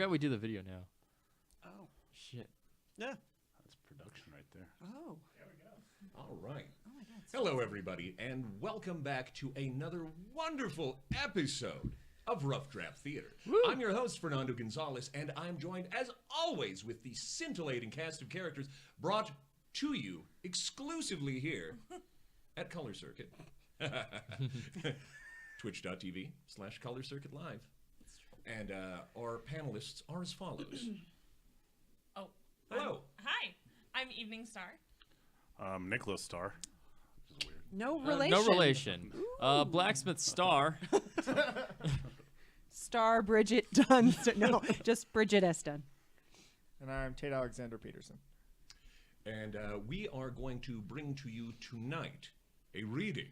forgot we do the video now. Oh. Shit. Yeah. That's production right there. Oh. There we go. All right. Oh my God. Hello, everybody, and welcome back to another wonderful episode of Rough Draft Theater. Woo. I'm your host, Fernando Gonzalez, and I'm joined, as always, with the scintillating cast of characters brought to you exclusively here at Color Circuit. Twitch.tv/Color Circuit Live. And our panelists are as follows. Oh. Hello. Hi. I'm Evening Star. Nicholas Starr. Which is weird. No relation. No relation. Blacksmith Star. Star Bridget Dunn. No, just Bridget S. Dunn. And I'm Tate Alexander Peterson. And we are going to bring to you tonight a reading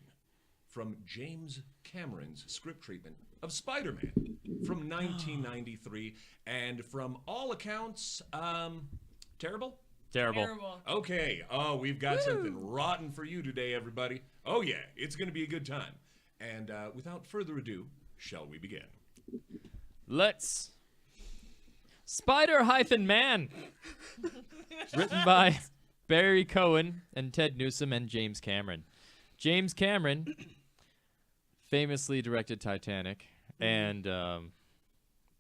from James Cameron's script treatment of Spider-Man from 1993, and from all accounts, terrible? Terrible. Okay, we've got something rotten for you today, everybody. Oh yeah, it's going to be a good time. And without further ado, shall we begin? Let's. Spider-Man. Written by Barry Cohen and Ted Newsom and James Cameron. James Cameron famously directed Titanic, and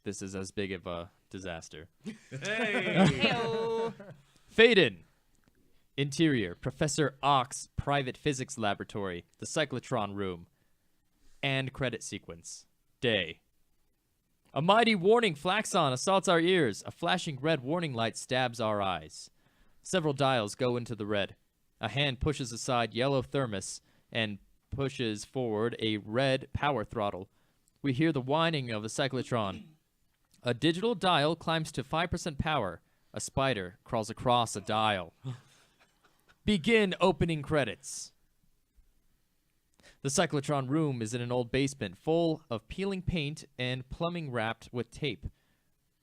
this is as big of a disaster. Hey! Heyo. Fade in. Interior, Professor Ock's private physics laboratory, the cyclotron room. And credit sequence. Day. A mighty warning klaxon assaults our ears. A flashing red warning light stabs our eyes. Several dials go into the red. A hand pushes aside yellow thermos and pushes forward a red power throttle. We hear the whining of a cyclotron. A digital dial climbs to 5% power. A spider crawls across a dial. Begin opening credits. The cyclotron room is in an old basement full of peeling paint and plumbing wrapped with tape.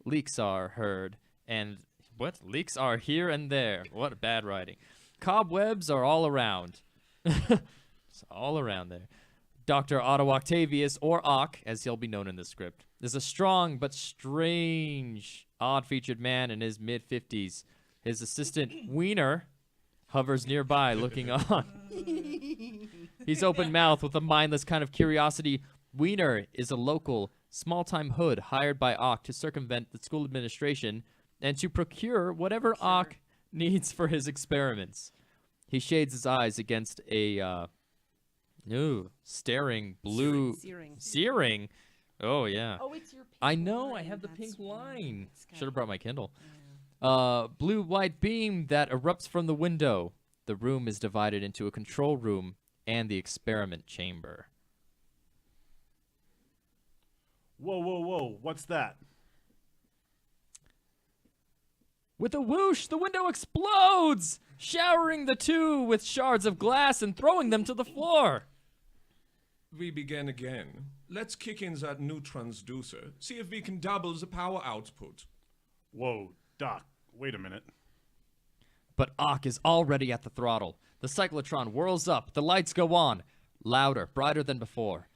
Leaks are heard and... What? Leaks are here and there. What bad writing. Cobwebs are all around. It's all around there. Dr. Otto Octavius, or Ock, as he'll be known in the script, is a strong but strange, odd-featured man in his mid-50s. His assistant, Wiener, hovers nearby looking on. He's open-mouthed with a mindless kind of curiosity. Wiener is a local, small-time hood hired by Ock to circumvent the school administration and to procure whatever Ock needs for his experiments. He shades his eyes against a staring blue... Searing? Oh, yeah. Oh, it's your pink I know, I line, have the that's pink why. line. It's got- Should have brought my Kindle. Yeah. Blue-white beam that erupts from the window. The room is divided into a control room and the experiment chamber. Whoa, whoa, whoa. What's that? With a whoosh, the window explodes, showering the two with shards of glass and throwing them to the floor. We begin again. Let's kick in that new transducer, see if we can double the power output. Whoa, Doc. Wait a minute. But Ock is already at the throttle. The cyclotron whirls up, the lights go on, louder, brighter than before.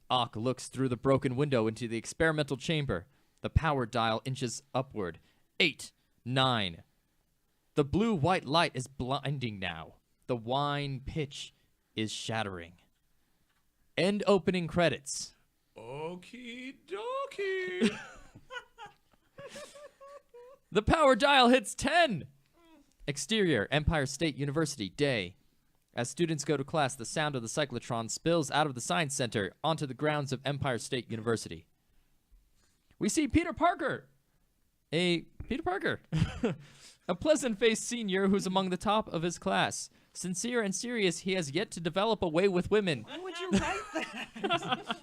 Ock looks through the broken window into the experimental chamber. The power dial inches upward. 8, 9. The blue-white light is blinding now. The whine pitch is shattering. End opening credits. Okie dokie. The power dial hits 10. Exterior, Empire State University, day. As students go to class, the sound of the cyclotron spills out of the science center onto the grounds of Empire State University. We see Peter Parker. Peter Parker. A pleasant-faced senior who's among the top of his class. Sincere and serious, he has yet to develop a way with women. Why would you write that?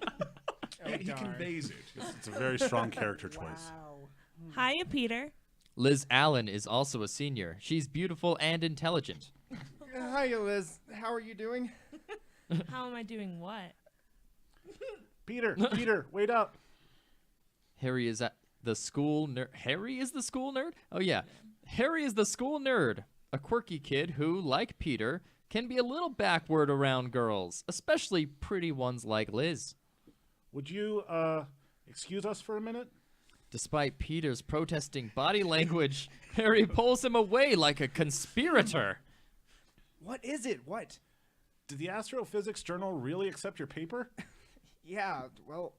He darn. conveys it. It's a very strong character choice. Wow. Hiya, Peter. Liz Allen is also a senior. She's beautiful and intelligent. Hi, Liz. How are you doing? How am I doing what? Peter, wait up. Harry is at the school nerd. Harry is the school nerd? Oh, yeah. Harry is the school nerd. A quirky kid who, like Peter, can be a little backward around girls, especially pretty ones like Liz. Would you, excuse us for a minute? Despite Peter's protesting body language, Harry pulls him away like a conspirator. What is it? What? Did the Astrophysics Journal really accept your paper? Yeah, well,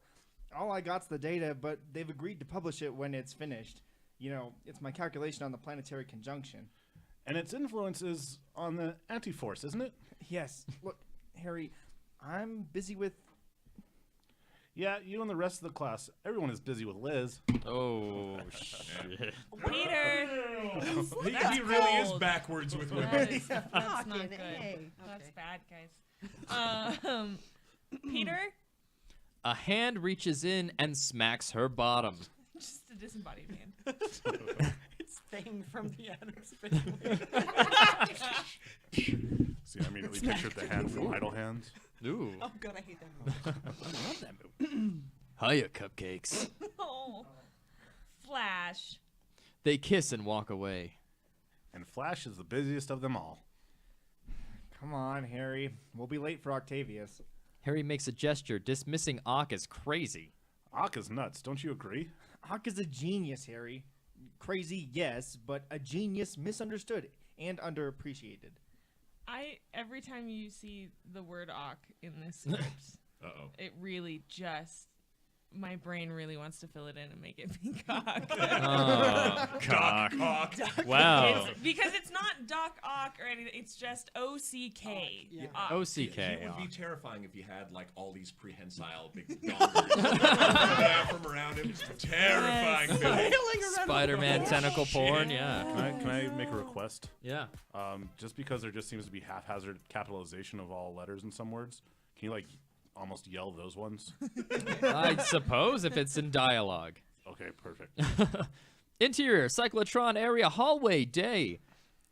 all I got's the data, but they've agreed to publish it when it's finished. You know, it's my calculation on the planetary conjunction. And its influence is on the anti-force, isn't it? Yes. Look, Harry, I'm busy with... Yeah, you and the rest of the class. Everyone is busy with Liz. Oh, shit. Peter. He really is backwards with women. That's not good. Hey. That's bad, guys. Peter. A hand reaches in and smacks her bottom. Just a disembodied hand. It's Thing from the Outer Space. See, I immediately pictured the hand from Idle Hands. Ooh. Oh god, I hate that movie. I love that movie. Hiya, cupcakes. Oh. Flash. They kiss and walk away. And Flash is the busiest of them all. Come on, Harry. We'll be late for Octavius. Harry makes a gesture, dismissing Ock as crazy. Ock is nuts, don't you agree? Hawk is a genius, Harry. Crazy, yes, but a genius misunderstood and underappreciated. Every time you see the word "awk" in this script, Uh-oh. it really just my brain really wants to fill it in and make it be cock. Oh, cock. Cock. Wow. Because it's not Doc Ock or anything. It's just O-C-K. Yeah. Ock. OCK. It would be terrifying if you had like all these prehensile big dongers from around him. Terrifying. Yes. Bill. Spider-Man tentacle porn, yeah. Can I make a request? Yeah. Just because there just seems to be haphazard capitalization of all letters in some words, can you like almost yell those ones? I suppose if it's in dialogue. Okay, perfect. Interior, cyclotron area, hallway, day.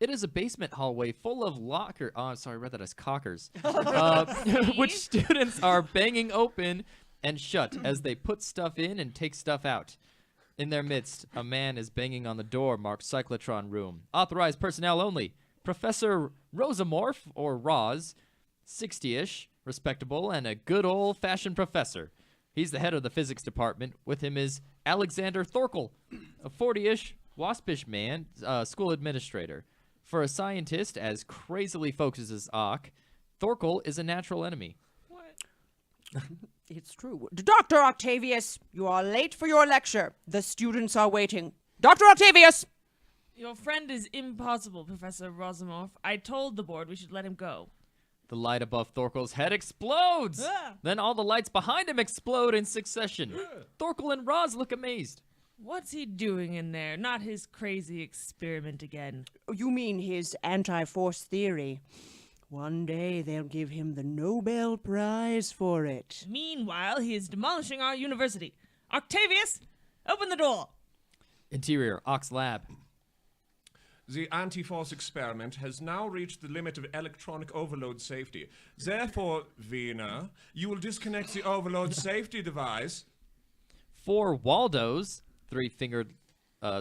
It is a basement hallway full of locker... Oh, sorry, I read that as cockers. Which students are banging open and shut as they put stuff in and take stuff out. In their midst, a man is banging on the door marked cyclotron room. Authorized personnel only. Professor Rosamorph, or Roz, 60-ish, respectable, and a good old-fashioned professor. He's the head of the physics department. With him is Alexander Thorkel, a 40-ish, waspish man, school administrator. For a scientist as crazily focused as Ock, Thorkel is a natural enemy. What? It's true. Dr. Octavius, you are late for your lecture. The students are waiting. Dr. Octavius! Your friend is impossible, Professor Rosamorph. I told the board we should let him go. The light above Thorkel's head explodes. Ah. Then all the lights behind him explode in succession. Thorkel and Roz look amazed. What's he doing in there? Not his crazy experiment again. You mean his anti-force theory. One day they'll give him the Nobel Prize for it. Meanwhile, he is demolishing our university. Octavius, open the door. Interior, Ock's lab. The anti-force experiment has now reached the limit of electronic overload safety. Therefore, Wiener, you will disconnect the overload safety device. 4 Waldos, 3-fingered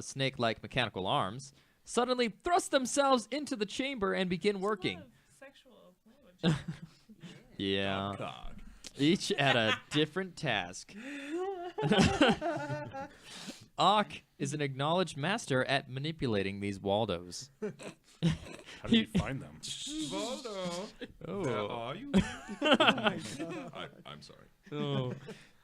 snake-like mechanical arms, suddenly thrust themselves into the chamber and begin working. Sexual language. Yeah. Cock. Each at a different task. Ock is an acknowledged master at manipulating these Waldos. How did you find them? Waldo, Oh. where are you? I'm sorry. Oh.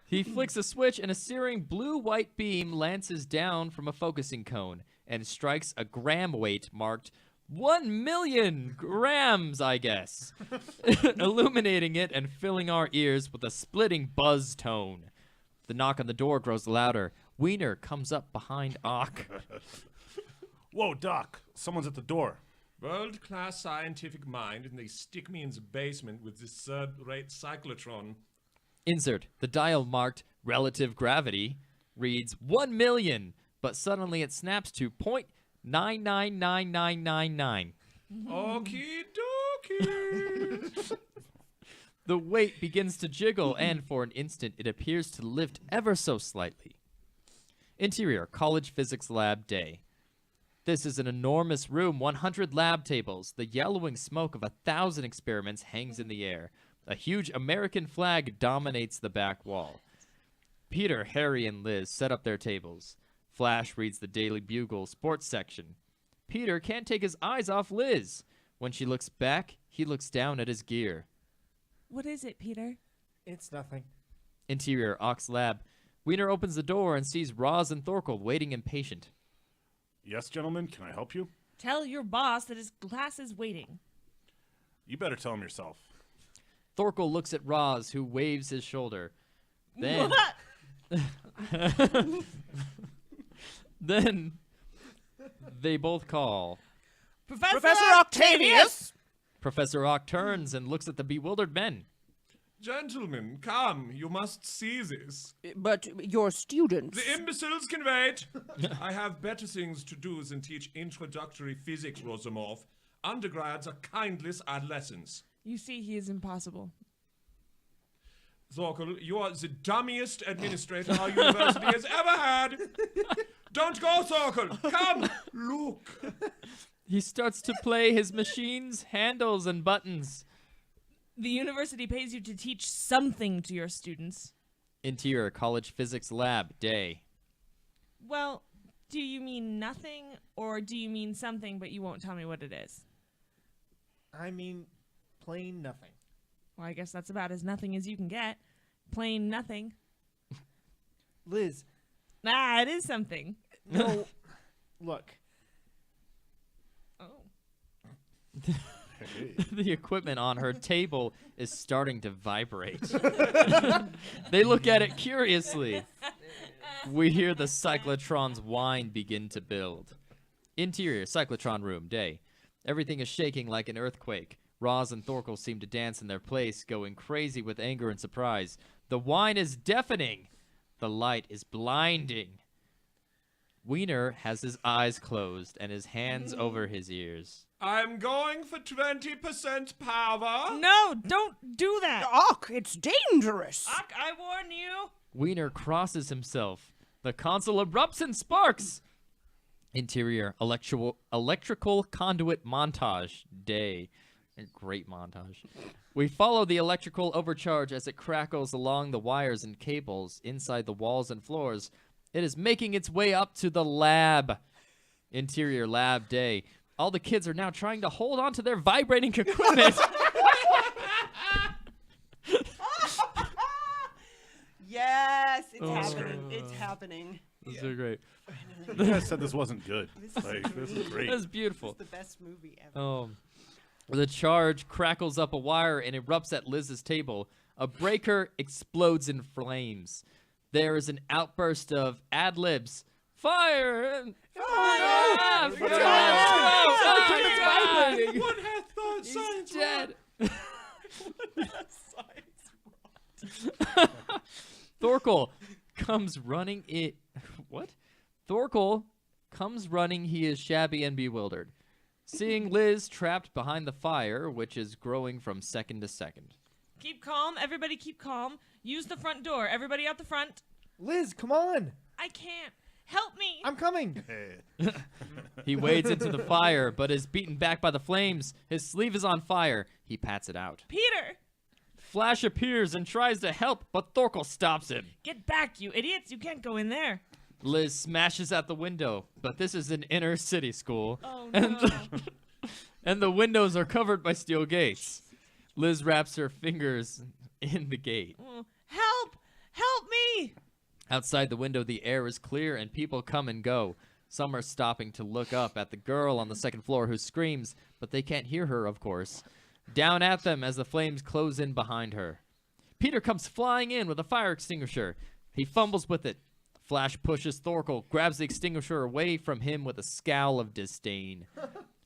He flicks a switch and a searing blue-white beam lances down from a focusing cone and strikes a gram weight marked 1,000,000 grams, I guess, illuminating it and filling our ears with a splitting buzz tone. The knock on the door grows louder. Wiener comes up behind Ock. Whoa, Doc! Someone's at the door. World-class scientific mind, and they stick me in the basement with this third-rate cyclotron. Insert. The dial marked relative gravity reads 1,000,000, but suddenly it snaps to 0.999999. Okie dokie. The weight begins to jiggle, and for an instant it appears to lift ever so slightly. Interior, college physics lab day. This is an enormous room, 100 lab tables. The yellowing smoke of 1,000 experiments hangs in the air. A huge American flag dominates the back wall. Peter, Harry, and Liz set up their tables. Flash reads the Daily Bugle sports section. Peter can't take his eyes off Liz. When she looks back, he looks down at his gear. What is it, Peter? It's nothing. Interior, Ox Lab. Wiener opens the door and sees Roz and Thorkel waiting impatient. Yes, gentlemen, can I help you? Tell your boss that his class is waiting. You better tell him yourself. Thorkel looks at Roz, who waves his shoulder. Then, then they both call. Professor Octavius! Professor Ock turns and looks at the bewildered men. Gentlemen, come, you must see this. But your students. The imbeciles can wait. I have better things to do than teach introductory physics, Rosamov. Undergrads are kindless adolescents. You see, he is impossible. Thorkel, you are the dummiest administrator our university has ever had. Don't go, Thorkel. Come, look. He starts to play his machine's handles and buttons. The university pays you to teach something to your students. Interior, College Physics Lab, day. Well, do you mean nothing, or do you mean something but you won't tell me what it is? I mean, plain nothing. Well, I guess that's about as nothing as you can get. Plain nothing. Liz, Ah, it is something. no. Look, Oh. The equipment on her table is starting to vibrate. They look at it curiously. We hear the cyclotron's whine begin to build. Interior, cyclotron room, day. Everything is shaking like an earthquake. Roz and Thorkel seem to dance in their place, going crazy with anger and surprise. The whine is deafening. The light is blinding. Wiener has his eyes closed and his hands over his ears. I'm going for 20% power. No, don't do that. Ock, it's dangerous. Ock, I warn you. Wiener crosses himself. The console erupts in sparks. Interior, electrical conduit montage, day. A great montage. We follow the electrical overcharge as it crackles along the wires and cables inside the walls and floors. It is making its way up to the lab. Interior, lab, day. All the kids are now trying to hold on to their vibrating equipment. Yes, it's Oh. happening. It's happening. This is so great. You guys said this wasn't good. This is great. That's beautiful. It's the best movie ever. The charge crackles up a wire and erupts at Liz's table. A breaker explodes in flames. There is an outburst of ad-libs. Fire! Fire! What hath thought He's science dead. Science. Thorkel comes running. What? Thorkel comes running. He is shabby and bewildered. Seeing Liz trapped behind the fire, which is growing from second to second. Keep calm. Everybody keep calm. Use the front door. Everybody out the front. Liz, come on. I can't. Help me. I'm coming. He wades into the fire, but is beaten back by the flames. His sleeve is on fire. He pats it out. Peter, Flash appears and tries to help, but Thorkel stops him. get back, you idiots. You can't go in there. Liz smashes out the window, but this is an inner city school. Oh, and, no. and the windows are covered by steel gates. Liz wraps her fingers in the gate. Oh, help! Help me! Outside the window, the air is clear and people come and go. Some are stopping to look up at the girl on the second floor who screams, but they can't hear her, of course. Down at them as the flames close in behind her. Peter comes flying in with a fire extinguisher. He fumbles with it. Flash pushes Thorkel, grabs the extinguisher away from him with a scowl of disdain.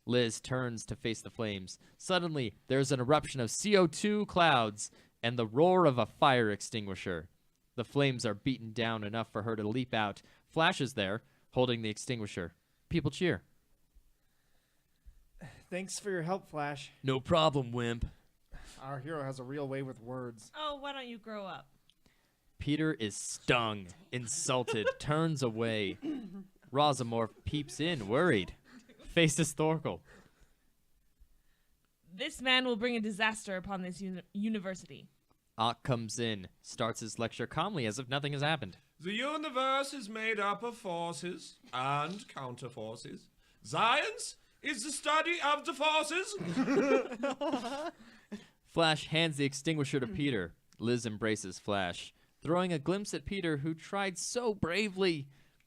Liz turns to face the flames. Suddenly, there's an eruption of CO2 clouds and the roar of a fire extinguisher. The flames are beaten down enough for her to leap out. Flash is there, holding the extinguisher. People cheer. Thanks for your help, Flash. No problem, wimp. Our hero has a real way with words. Oh, why don't you grow up? Peter is stung, insulted, turns away. Rosamorph peeps in, worried. Faces Thorkel. This man will bring a disaster upon this university. Ock comes in, starts his lecture calmly as if nothing has happened. The universe is made up of forces and counterforces. Science is the study of the forces. Flash hands the extinguisher to Peter. Liz embraces Flash, throwing a glimpse at Peter, who tried so bravely.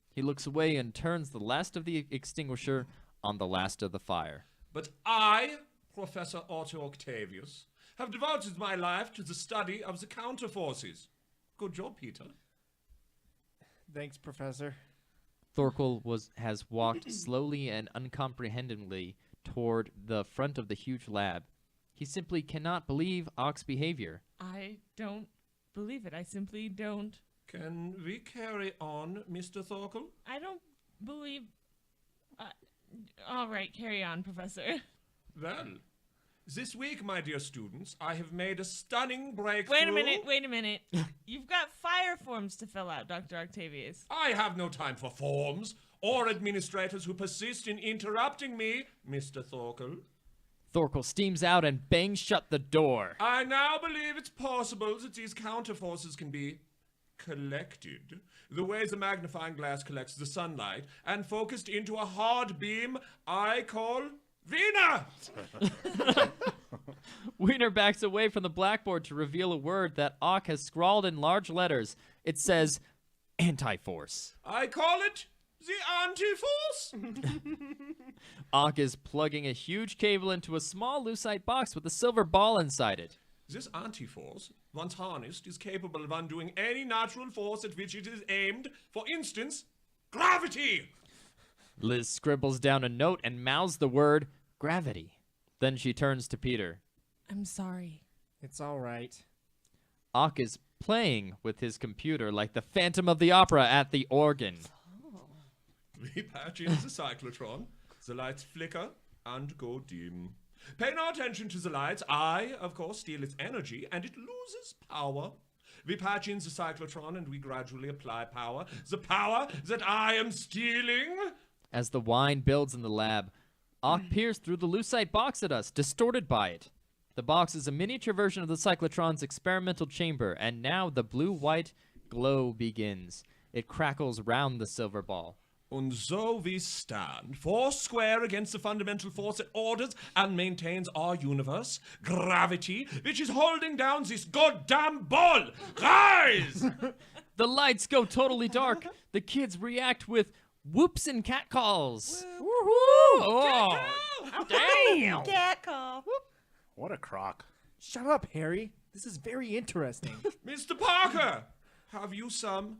He looks away and turns the last of the extinguisher on the last of the fire. But I, Professor Otto Octavius, have devoted my life to the study of the counterforces. Good job, Peter. Thanks, Professor. Thorkel has walked slowly and uncomprehendingly toward the front of the huge lab. He simply cannot believe Ock's behavior. I don't believe it. I simply don't. Can we carry on, Mr. Thorkel? I don't believe. All right, carry on, Professor. Well, this week, my dear students, I have made a stunning breakthrough. Wait a minute. You've got fire forms to fill out, Dr. Octavius. I have no time for forms or administrators who persist in interrupting me, Mr. Thorkel. Thorkel steams out and bangs shut the door. I now believe it's possible that these counterforces can be collected the way the magnifying glass collects the sunlight and focused into a hard beam I call Vina! Wiener backs away from the blackboard to reveal a word that Ock has scrawled in large letters. It says, anti-force. I call it the anti-force! Ock is plugging a huge cable into a small lucite box with a silver ball inside it. This anti-force, once harnessed, is capable of undoing any natural force at which it is aimed. For instance, gravity! Liz scribbles down a note and mouths the word gravity. Then she turns to Peter. I'm sorry. It's all right. Ock is playing with his computer like the Phantom of the Opera at the organ. We patch in the cyclotron, the lights flicker and go dim. Pay no attention to the lights. I, of course, steal its energy, and it loses power. We patch in the cyclotron, and we gradually apply power. The power that I am stealing. As the wine builds in the lab, Ock peers through the lucite box at us, distorted by it. The box is a miniature version of the cyclotron's experimental chamber, and now the blue-white glow begins. It crackles round the silver ball. And so we stand, four square against the fundamental force that orders and maintains our universe, gravity, which is holding down this goddamn ball. Rise! The lights go totally dark. The kids react with whoops and catcalls. Oh, damn! Cat call. What a crock. Shut up, Harry. This is very interesting. Mr. Parker, have you some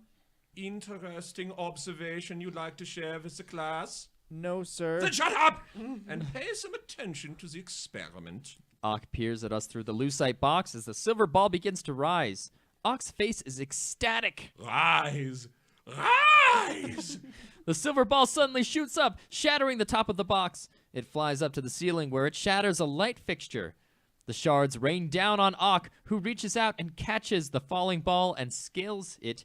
interesting observation you'd like to share with the class? No, sir. Then shut up and pay some attention to the experiment. Ock peers at us through the lucite box as the silver ball begins to rise. Ock's face is ecstatic. Rise! Rise! The silver ball suddenly shoots up, shattering the top of the box. It flies up to the ceiling where it shatters a light fixture. The shards rain down on Ock, who reaches out and catches the falling ball and scales it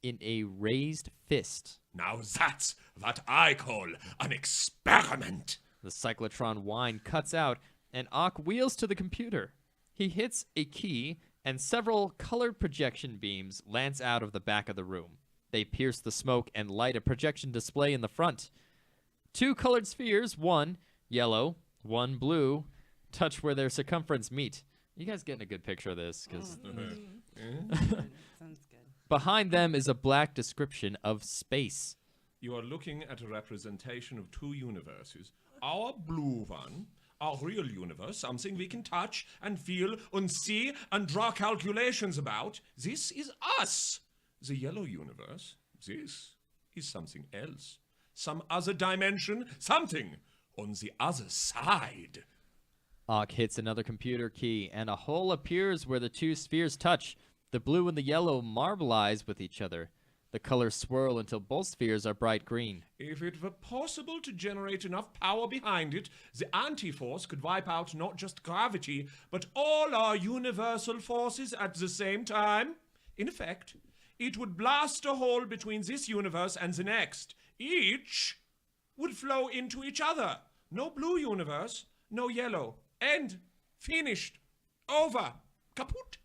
in a raised fist. Now that's what I call an experiment. The cyclotron whine cuts out, and Ock wheels to the computer. He hits a key, and several colored projection beams lance out of the back of the room. They pierce the smoke and light a projection display in the front. Two colored spheres, one yellow, one blue, touch where their circumference meet. You guys getting a good picture of this? 'Cause Sounds good. behind them is a black description of space. You are looking at a representation of two universes. Our blue one, our real universe, something we can touch and feel and see and draw calculations about. This is us. The yellow universe, this is something else. Some other dimension, something on the other side. Ock hits another computer key, and a hole appears where the two spheres touch. The blue and the yellow marbleize with each other. The colors swirl until both spheres are bright green. If it were possible to generate enough power behind it, the anti-force could wipe out not just gravity, but all our universal forces at the same time. In effect, it would blast a hole between this universe and the next. Each would flow into each other. No blue universe, no yellow. End. Finished. Over. Kaput.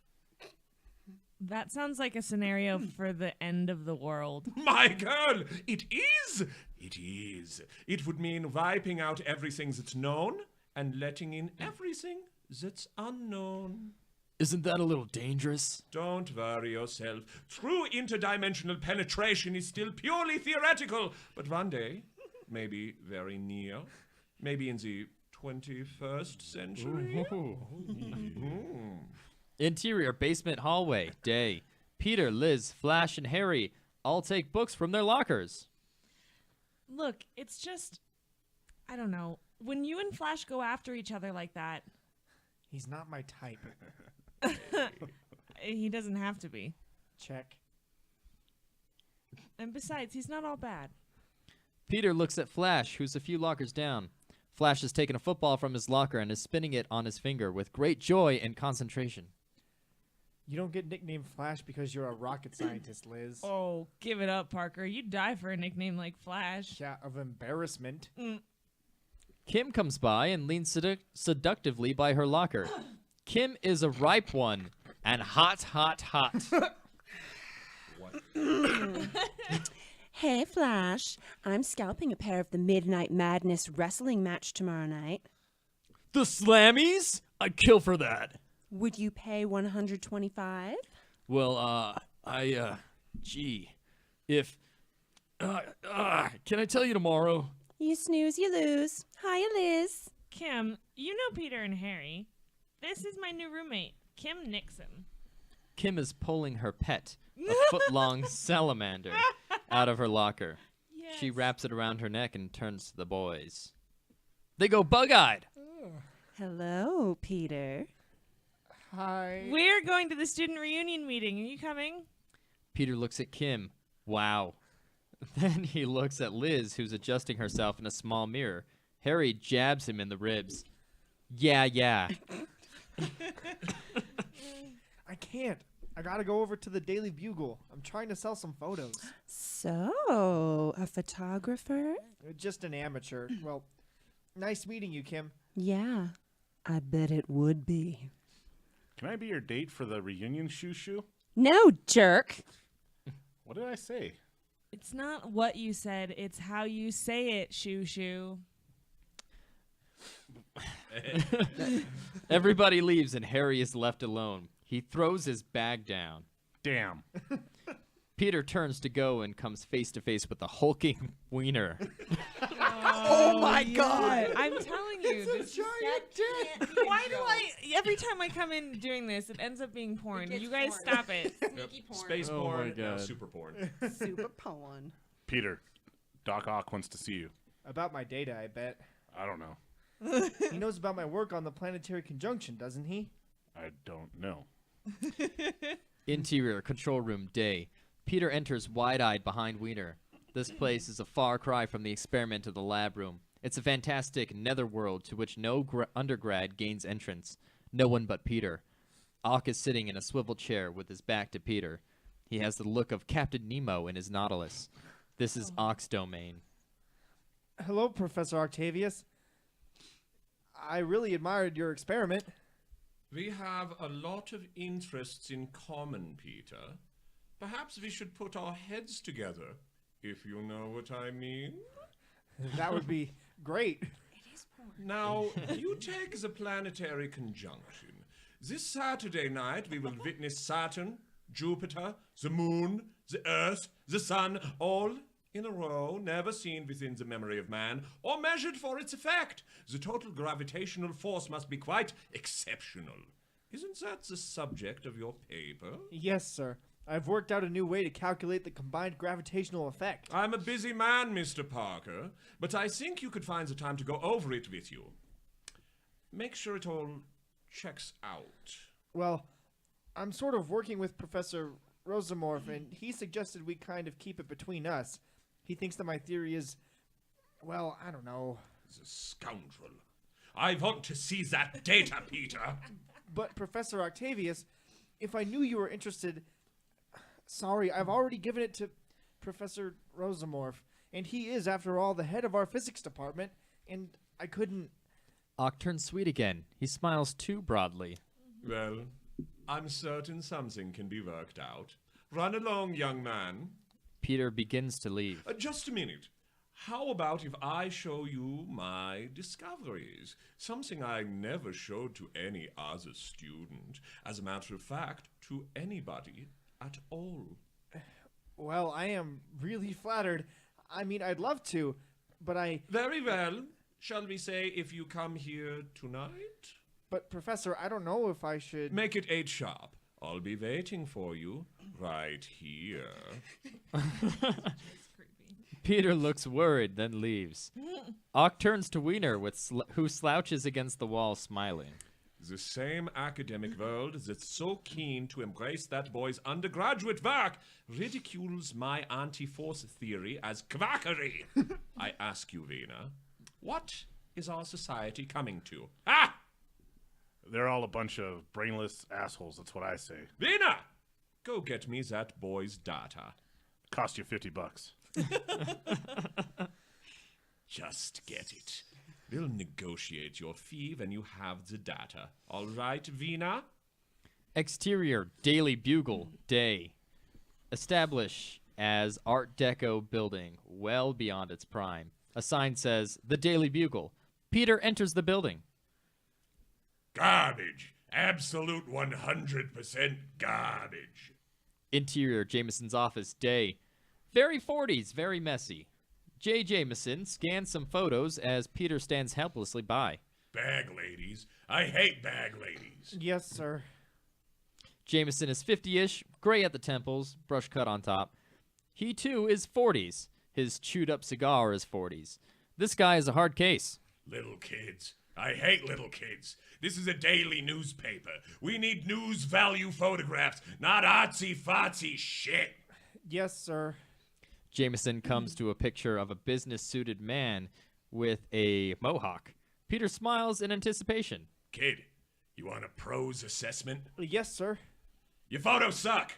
That sounds like a scenario for the end of the world. My girl, it is. It is. It would mean wiping out everything that's known and letting in everything that's unknown. Isn't that a little dangerous? Don't worry yourself. True interdimensional penetration is still purely theoretical, but one day, maybe very near, maybe in the 21st century. Interior basement hallway. Day. Peter, Liz, Flash, and Harry all take books from their lockers. Look, it's just, I don't know. When you and Flash go after each other like that, He's not my type. he doesn't have to be. Check. And besides, he's not all bad. Peter looks at Flash, who's a few lockers down. Flash has taken a football from his locker and is spinning it on his finger with great joy and concentration. You don't get nicknamed Flash because you're a rocket scientist, Liz. Oh, give it up, Parker. You'd die for a nickname like Flash. Yeah, of embarrassment. Kim comes by and leans seductively by her locker. Kim is a ripe one and hot, hot, hot. Hey, Flash. I'm scalping a pair of the Midnight Madness wrestling match tomorrow night. The Slammies? I'd kill for that. Would you pay $125? Well, gee, if, can I tell you tomorrow? You snooze, you lose. Hiya, Liz. Kim, you know Peter and Harry. This is my new roommate, Kim Nixon. Kim is pulling her pet, a foot-long salamander, out of her locker. Yes. She wraps it around her neck and turns to the boys. They go bug-eyed. Hello, Peter. Hi. We're going to the student reunion meeting. Are you coming? Peter looks at Kim. Wow. Then he looks at Liz, who's adjusting herself in a small mirror. Harry jabs him in the ribs. Yeah. I can't. I gotta go over to the Daily Bugle. I'm trying to sell some photos. So, a photographer? Just an amateur. Well, nice meeting you, Kim. Yeah, I bet it would be. Can I be your date for the reunion shoo-shoo? No, jerk. What did I say? It's not what you said, it's how you say it, Shoo Shoo. Everybody leaves and Harry is left alone. He throws his bag down. Damn. Peter turns to go and comes face to face with the hulking wiener. Oh my God! I'm telling you, this why do I every time I come in doing this, it ends up being porn. gets You guys porn. stop it. Space Oh porn, my now God. super porn. Super porn. Peter, Doc Ock wants to see you. About my data, I bet. I don't know. He knows about my work on the planetary conjunction, doesn't he? I don't know. Interior control room day. Peter enters wide-eyed behind Wiener. This place is a far cry from the experiment of the lab room. It's a fantastic netherworld to which no undergrad gains entrance. No one but Peter. Ock is sitting in a swivel chair with his back to Peter. He has the look of Captain Nemo in his Nautilus. This is Ock's domain. Hello, Professor Octavius. I really admired your experiment. We have a lot of interests in common, Peter. Perhaps we should put our heads together, if you know what I mean. That would be great. Now, you take the planetary conjunction. This Saturday night, we will witness Saturn, Jupiter, the Moon, the Earth, the Sun, all in a row, never seen within the memory of man, or measured for its effect. The total gravitational force must be quite exceptional. Isn't that the subject of your paper? Yes, sir. I've worked out a new way to calculate the combined gravitational effect. I'm a busy man, Mr. Parker, but I think you could find the time to go over it with you. Make sure it all checks out. Well, I'm sort of working with Professor Rosamorph, and he suggested we kind of keep it between us. He thinks that my theory is, well, I don't know. The scoundrel. I want to see that data, Peter. But Professor Octavius, if I knew you were interested... Sorry, I've already given it to Professor Rosamorph, and he is, after all, the head of our physics department, and I couldn't... Ock turns sweet again. He smiles too broadly. Well, I'm certain something can be worked out. Run along, young man. Peter begins to leave. Just a minute. How about if I show you my discoveries? Something I never showed to any other student. As a matter of fact, to anybody at all. Well, I am really flattered. I mean, I'd love to, but Very well. Shall we say if you come here tonight? But Professor, I don't know if I should. Make it 8 sharp. I'll be waiting for you right here. Peter looks worried, then leaves. Ock turns to Wiener, who slouches against the wall, smiling. The same academic world that's so keen to embrace that boy's undergraduate work ridicules my anti-force theory as quackery. I ask you, Wiener, what is our society coming to? Ah! They're all a bunch of brainless assholes. That's what I say. Wiener! Go get me that boy's data. Cost you $50. Just get it. We'll negotiate your fee when you have the data. All right, Wiener? Exterior, Daily Bugle, day. Establish as Art Deco building, well beyond its prime. A sign says, The Daily Bugle. Peter enters the building. Garbage. Absolute 100% garbage. Interior, Jameson's office, day. Very 40s, very messy. J. Jameson scans some photos as Peter stands helplessly by. Bag ladies. I hate bag ladies. Yes, sir. Jameson is 50-ish, gray at the temples, brush cut on top. He, too, is 40s. His chewed-up cigar is 40s. This guy is a hard case. Little kids. I hate little kids. This is a daily newspaper. We need news value photographs, not artsy-fartsy shit. Yes, sir. Jameson comes to a picture of a business-suited man with a mohawk. Peter smiles in anticipation. Kid, you want a pros assessment? Yes, sir. Your photos suck.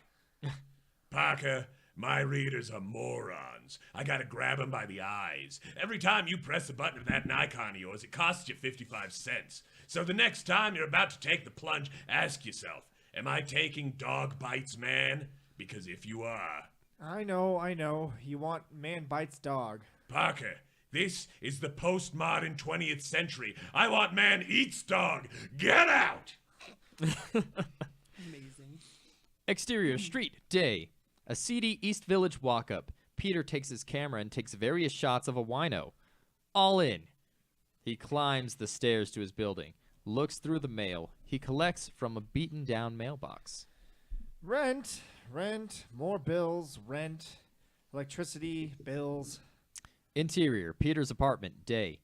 Parker, my readers are morons. I gotta grab them by the eyes. Every time you press a button of that Nikon of yours, it costs you 55 cents. So the next time you're about to take the plunge, ask yourself, am I taking dog bites, man? Because if you are... I know. You want man bites dog. Parker, this is the postmodern 20th century. I want man eats dog. Get out! Amazing. Exterior, street, day. A seedy East Village walk-up. Peter takes his camera and takes various shots of a wino. All in. He climbs the stairs to his building, looks through the mail. He collects from a beaten-down mailbox. Rent, more bills, rent, electricity, bills. Interior, Peter's apartment, day.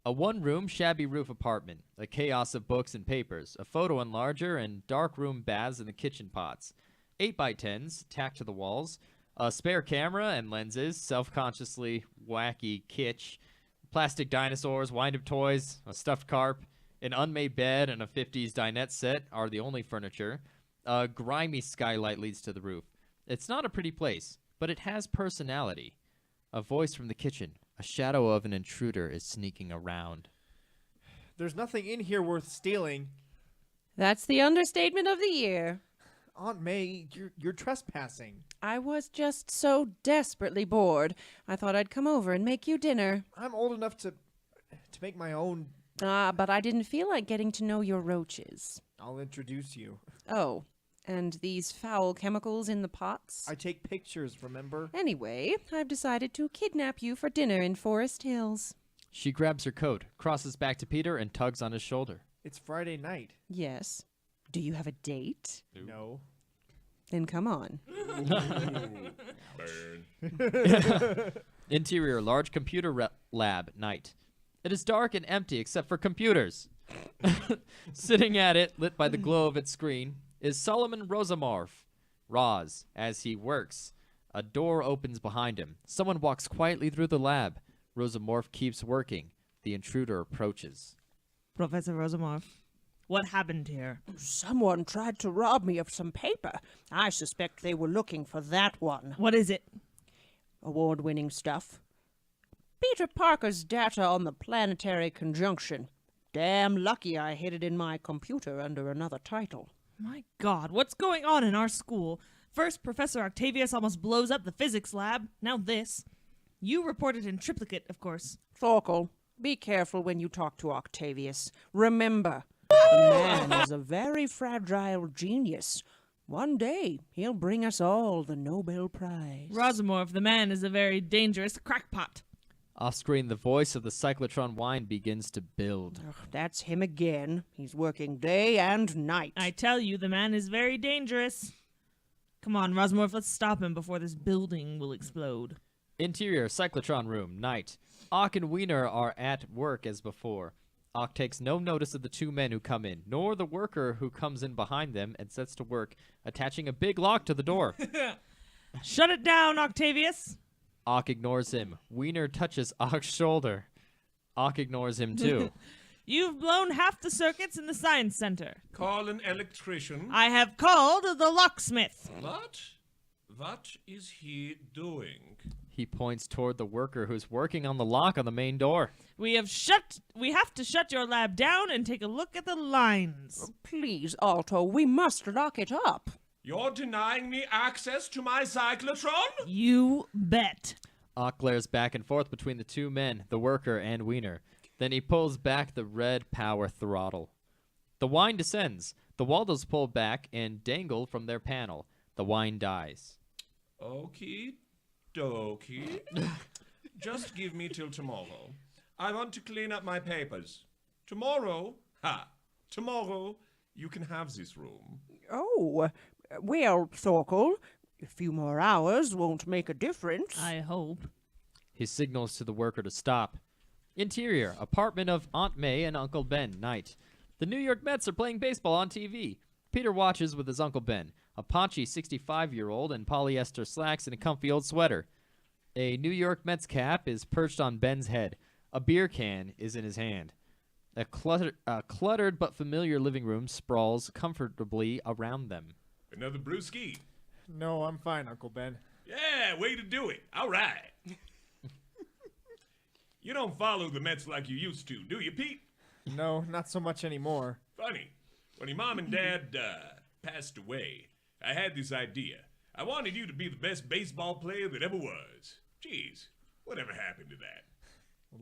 A one-room, shabby roof apartment. A chaos of books and papers. A photo enlarger and dark room baths in the kitchen pots. 8x10s tacked to the walls. A spare camera and lenses. Self-consciously wacky kitsch. Plastic dinosaurs, wind-up toys, a stuffed carp. An unmade bed and a 50s dinette set are the only furniture. A grimy skylight leads to the roof. It's not a pretty place, but it has personality. A voice from the kitchen. A shadow of an intruder is sneaking around. There's nothing in here worth stealing. That's the understatement of the year. Aunt May, you're trespassing. I was just so desperately bored. I thought I'd come over and make you dinner. I'm old enough to make my own. But I didn't feel like getting to know your roaches. I'll introduce you. Oh, and these foul chemicals in the pots? I take pictures, remember? Anyway, I've decided to kidnap you for dinner in Forest Hills. She grabs her coat, crosses back to Peter, and tugs on his shoulder. It's Friday night. Yes. Do you have a date? No. Then come on. Burn. Interior, large computer lab, night. It is dark and empty except for computers. Sitting at it, lit by the glow of its screen, is Solomon Rosamorph. Roz, as he works. A door opens behind him. Someone walks quietly through the lab. Rosamorph keeps working. The intruder approaches. Professor Rosamorph, what happened here? Someone tried to rob me of some paper. I suspect they were looking for that one. What is it? Award-winning stuff. Peter Parker's data on the planetary conjunction. Damn lucky I hid it in my computer under another title. My God, what's going on in our school? First, Professor Octavius almost blows up the physics lab. Now this. You reported in triplicate, of course. Thorkel, be careful when you talk to Octavius. Remember, the man is a very fragile genius. One day, he'll bring us all the Nobel Prize. Rosamorph, the man is a very dangerous crackpot. Off-screen, the voice of the cyclotron wine begins to build. Ugh, that's him again. He's working day and night. I tell you, the man is very dangerous. Come on, Rosamorph, let's stop him before this building will explode. Interior, cyclotron room, night. Ock and Wiener are at work as before. Ock takes no notice of the two men who come in, nor the worker who comes in behind them and sets to work, attaching a big lock to the door. Shut it down, Octavius. Ock ignores him. Wiener touches Ock's shoulder. Ock ignores him too. You've blown half the circuits in the science center. Call an electrician. I have called the locksmith. What is he doing? He points toward the worker who's working on the lock on the main door. We have to shut your lab down and take a look at the lines. Please, Alto, we must lock it up. You're denying me access to my cyclotron? You bet. Ock glares back and forth between the two men, the worker and Wiener. Then he pulls back the red power throttle. The wine descends. The Waldos pull back and dangle from their panel. The wine dies. Okie dokie. Just give me till tomorrow. I want to clean up my papers. Tomorrow, you can have this room. Oh, well, Thorkel, a few more hours won't make a difference. I hope. He signals to the worker to stop. Interior, apartment of Aunt May and Uncle Ben, night. The New York Mets are playing baseball on TV. Peter watches with his Uncle Ben, a paunchy 65-year-old in polyester slacks and a comfy old sweater. A New York Mets cap is perched on Ben's head. A beer can is in his hand. A cluttered but familiar living room sprawls comfortably around them. Another brewski. No, I'm fine, Uncle Ben. Yeah, way to do it. All right. You don't follow the Mets like you used to, do you, Pete? No, not so much anymore. Funny. When your mom and dad passed away, I had this idea. I wanted you to be the best baseball player that ever was. Jeez, whatever happened to that?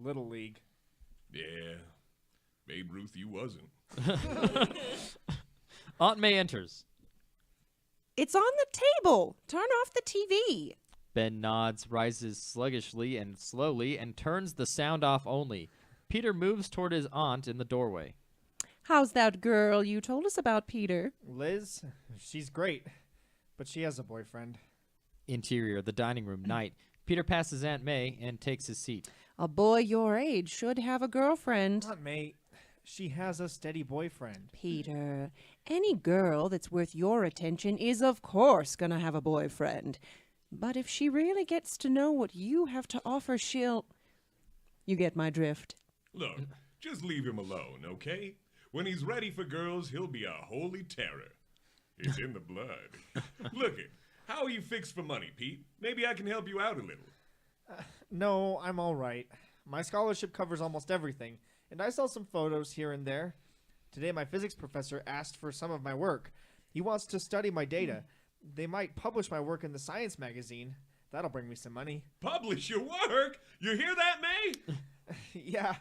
Little League. Yeah, Babe Ruth, you wasn't. Aunt May enters. It's on the table. Turn off the TV. Ben nods, rises sluggishly and slowly, and turns the sound off only. Peter moves toward his aunt in the doorway. How's that girl you told us about, Peter? Liz? She's great, but she has a boyfriend. Interior, the dining room, night. Peter passes Aunt May and takes his seat. A boy your age should have a girlfriend. Aunt May, she has a steady boyfriend. Peter, any girl that's worth your attention is of course gonna have a boyfriend. But if she really gets to know what you have to offer, she'll... You get my drift. Look, just leave him alone, okay? When he's ready for girls, he'll be a holy terror. It's in the blood. Look it. How are you fixed for money, Pete? Maybe I can help you out a little. No, I'm all right. My scholarship covers almost everything, and I sell some photos here and there. Today my physics professor asked for some of my work. He wants to study my data. They might publish my work in the science magazine. That'll bring me some money. Publish your work? You hear that, May? Yeah.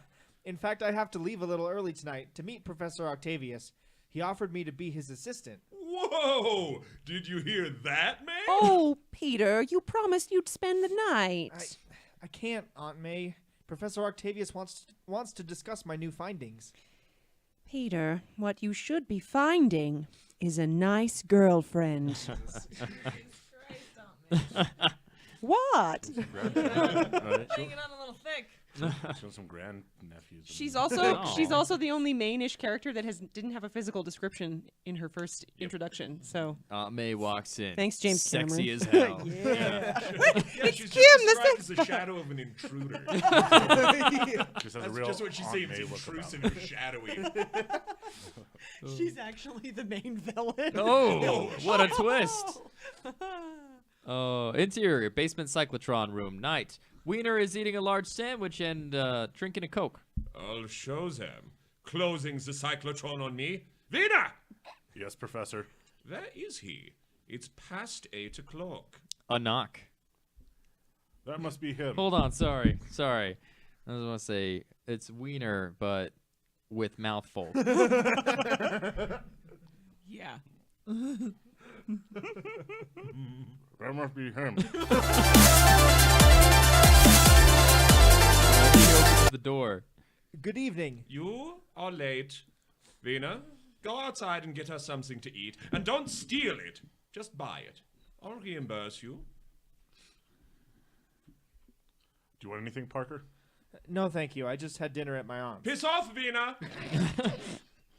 In fact, I have to leave a little early tonight to meet Professor Octavius. He offered me to be his assistant. Whoa! Did you hear that, May? Oh, Peter, you promised you'd spend the night. I can't, Aunt May. Professor Octavius wants to discuss my new findings. Peter, what you should be finding is a nice girlfriend. What? Hanging on a little thick. Show some grand nephews. She's also the only main-ish character that didn't have a physical description in her first introduction. So Aunt May walks in. Thanks, James Sexy Cameron. as hell. Yeah, she's Kim, just this described as the shadow of an intruder. Just has a That's real just what she Aunt seems May look intrusive about and shadowy. She's actually the main villain. Oh, what a twist. Oh, interior, basement cyclotron room, night. Wiener is eating a large sandwich and drinking a Coke. I'll show them. Closing the cyclotron on me. Wiener! Yes, Professor. Where is he? It's past 8 o'clock. A knock. That must be him. Hold on, sorry. I was going to say it's Wiener, but with mouth fold. Yeah. That must be him. He opens the door. Good evening. You are late. Vina, go outside and get her something to eat. And don't steal it. Just buy it. I'll reimburse you. Do you want anything, Parker? No, thank you. I just had dinner at my aunt's. Piss off, Vina!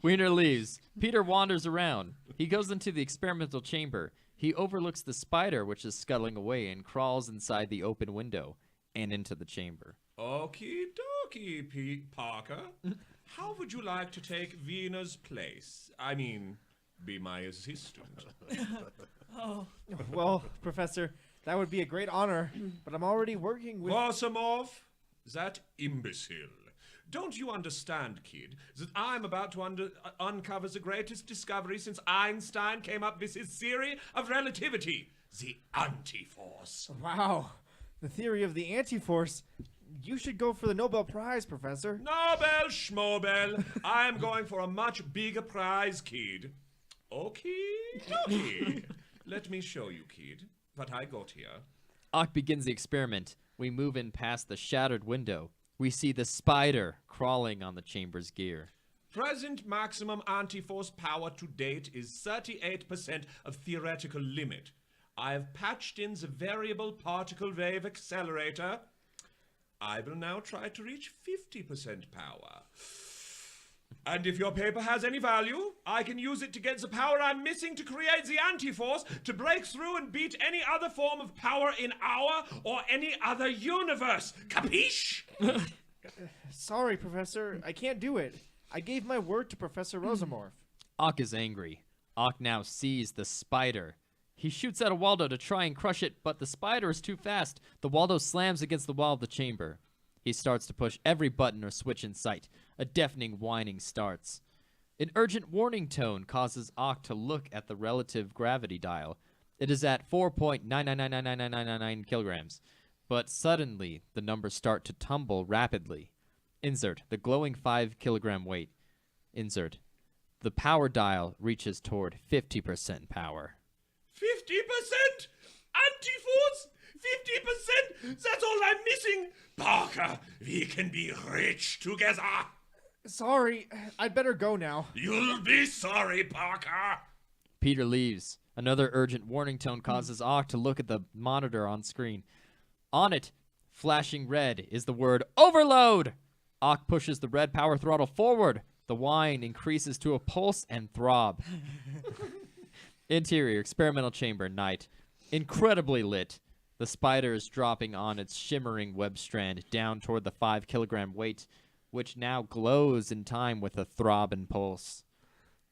Wiener leaves. Peter wanders around. He goes into the experimental chamber. He overlooks the spider, which is scuttling away, and crawls inside the open window and into the chamber. Okie dokie, Pete Parker. How would you like to take Vina's place? I mean, be my assistant. Well, Professor, that would be a great honor, but I'm already working with... Korsamov, that imbecile. Don't you understand, kid, that I'm about to uncover the greatest discovery since Einstein came up with his theory of relativity, the anti-force. Wow. The theory of the anti-force. You should go for the Nobel Prize, Professor. Nobel schmobel, I'm going for a much bigger prize, kid. Okay. Let me show you, kid, what I got here. Ock begins the experiment. We move in past the shattered window. We see the spider crawling on the chamber's gear. Present maximum anti-force power to date is 38% of theoretical limit. I have patched in the variable particle wave accelerator. I will now try to reach 50% power. And if your paper has any value, I can use it to get the power I'm missing to create the anti-force to break through and beat any other form of power in our or any other universe. Capiche? Sorry, Professor. I can't do it. I gave my word to Professor Rosamorph. Ock is angry. Ock now sees the spider. He shoots at a Waldo to try and crush it, but the spider is too fast. The Waldo slams against the wall of the chamber. He starts to push every button or switch in sight. A deafening whining starts. An urgent warning tone causes Ock to look at the relative gravity dial. It is at 4.9999999 kilograms. But suddenly, the numbers start to tumble rapidly. Insert the glowing 5-kilogram weight. Insert. The power dial reaches toward 50% power. 50%? Anti-force? 50%? That's all I'm missing. Parker, we can be rich together. Sorry, I'd better go now. You'll be sorry, Parker. Peter leaves. Another urgent warning tone causes Ock to look at the monitor on screen. On it, flashing red, is the word overload. Ock pushes the red power throttle forward. The whine increases to a pulse and throb. Interior, experimental chamber, night. Incredibly lit. The spider is dropping on its shimmering web strand down toward the 5-kilogram weight, which now glows in time with a throb and pulse.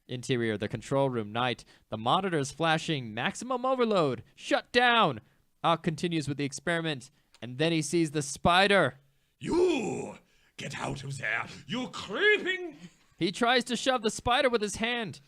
Interior, the control room, night. The monitor is flashing maximum overload. Shut down. Ock continues with the experiment, and then he sees the spider. You! Get out of there, you creeping... He tries to shove the spider with his hand.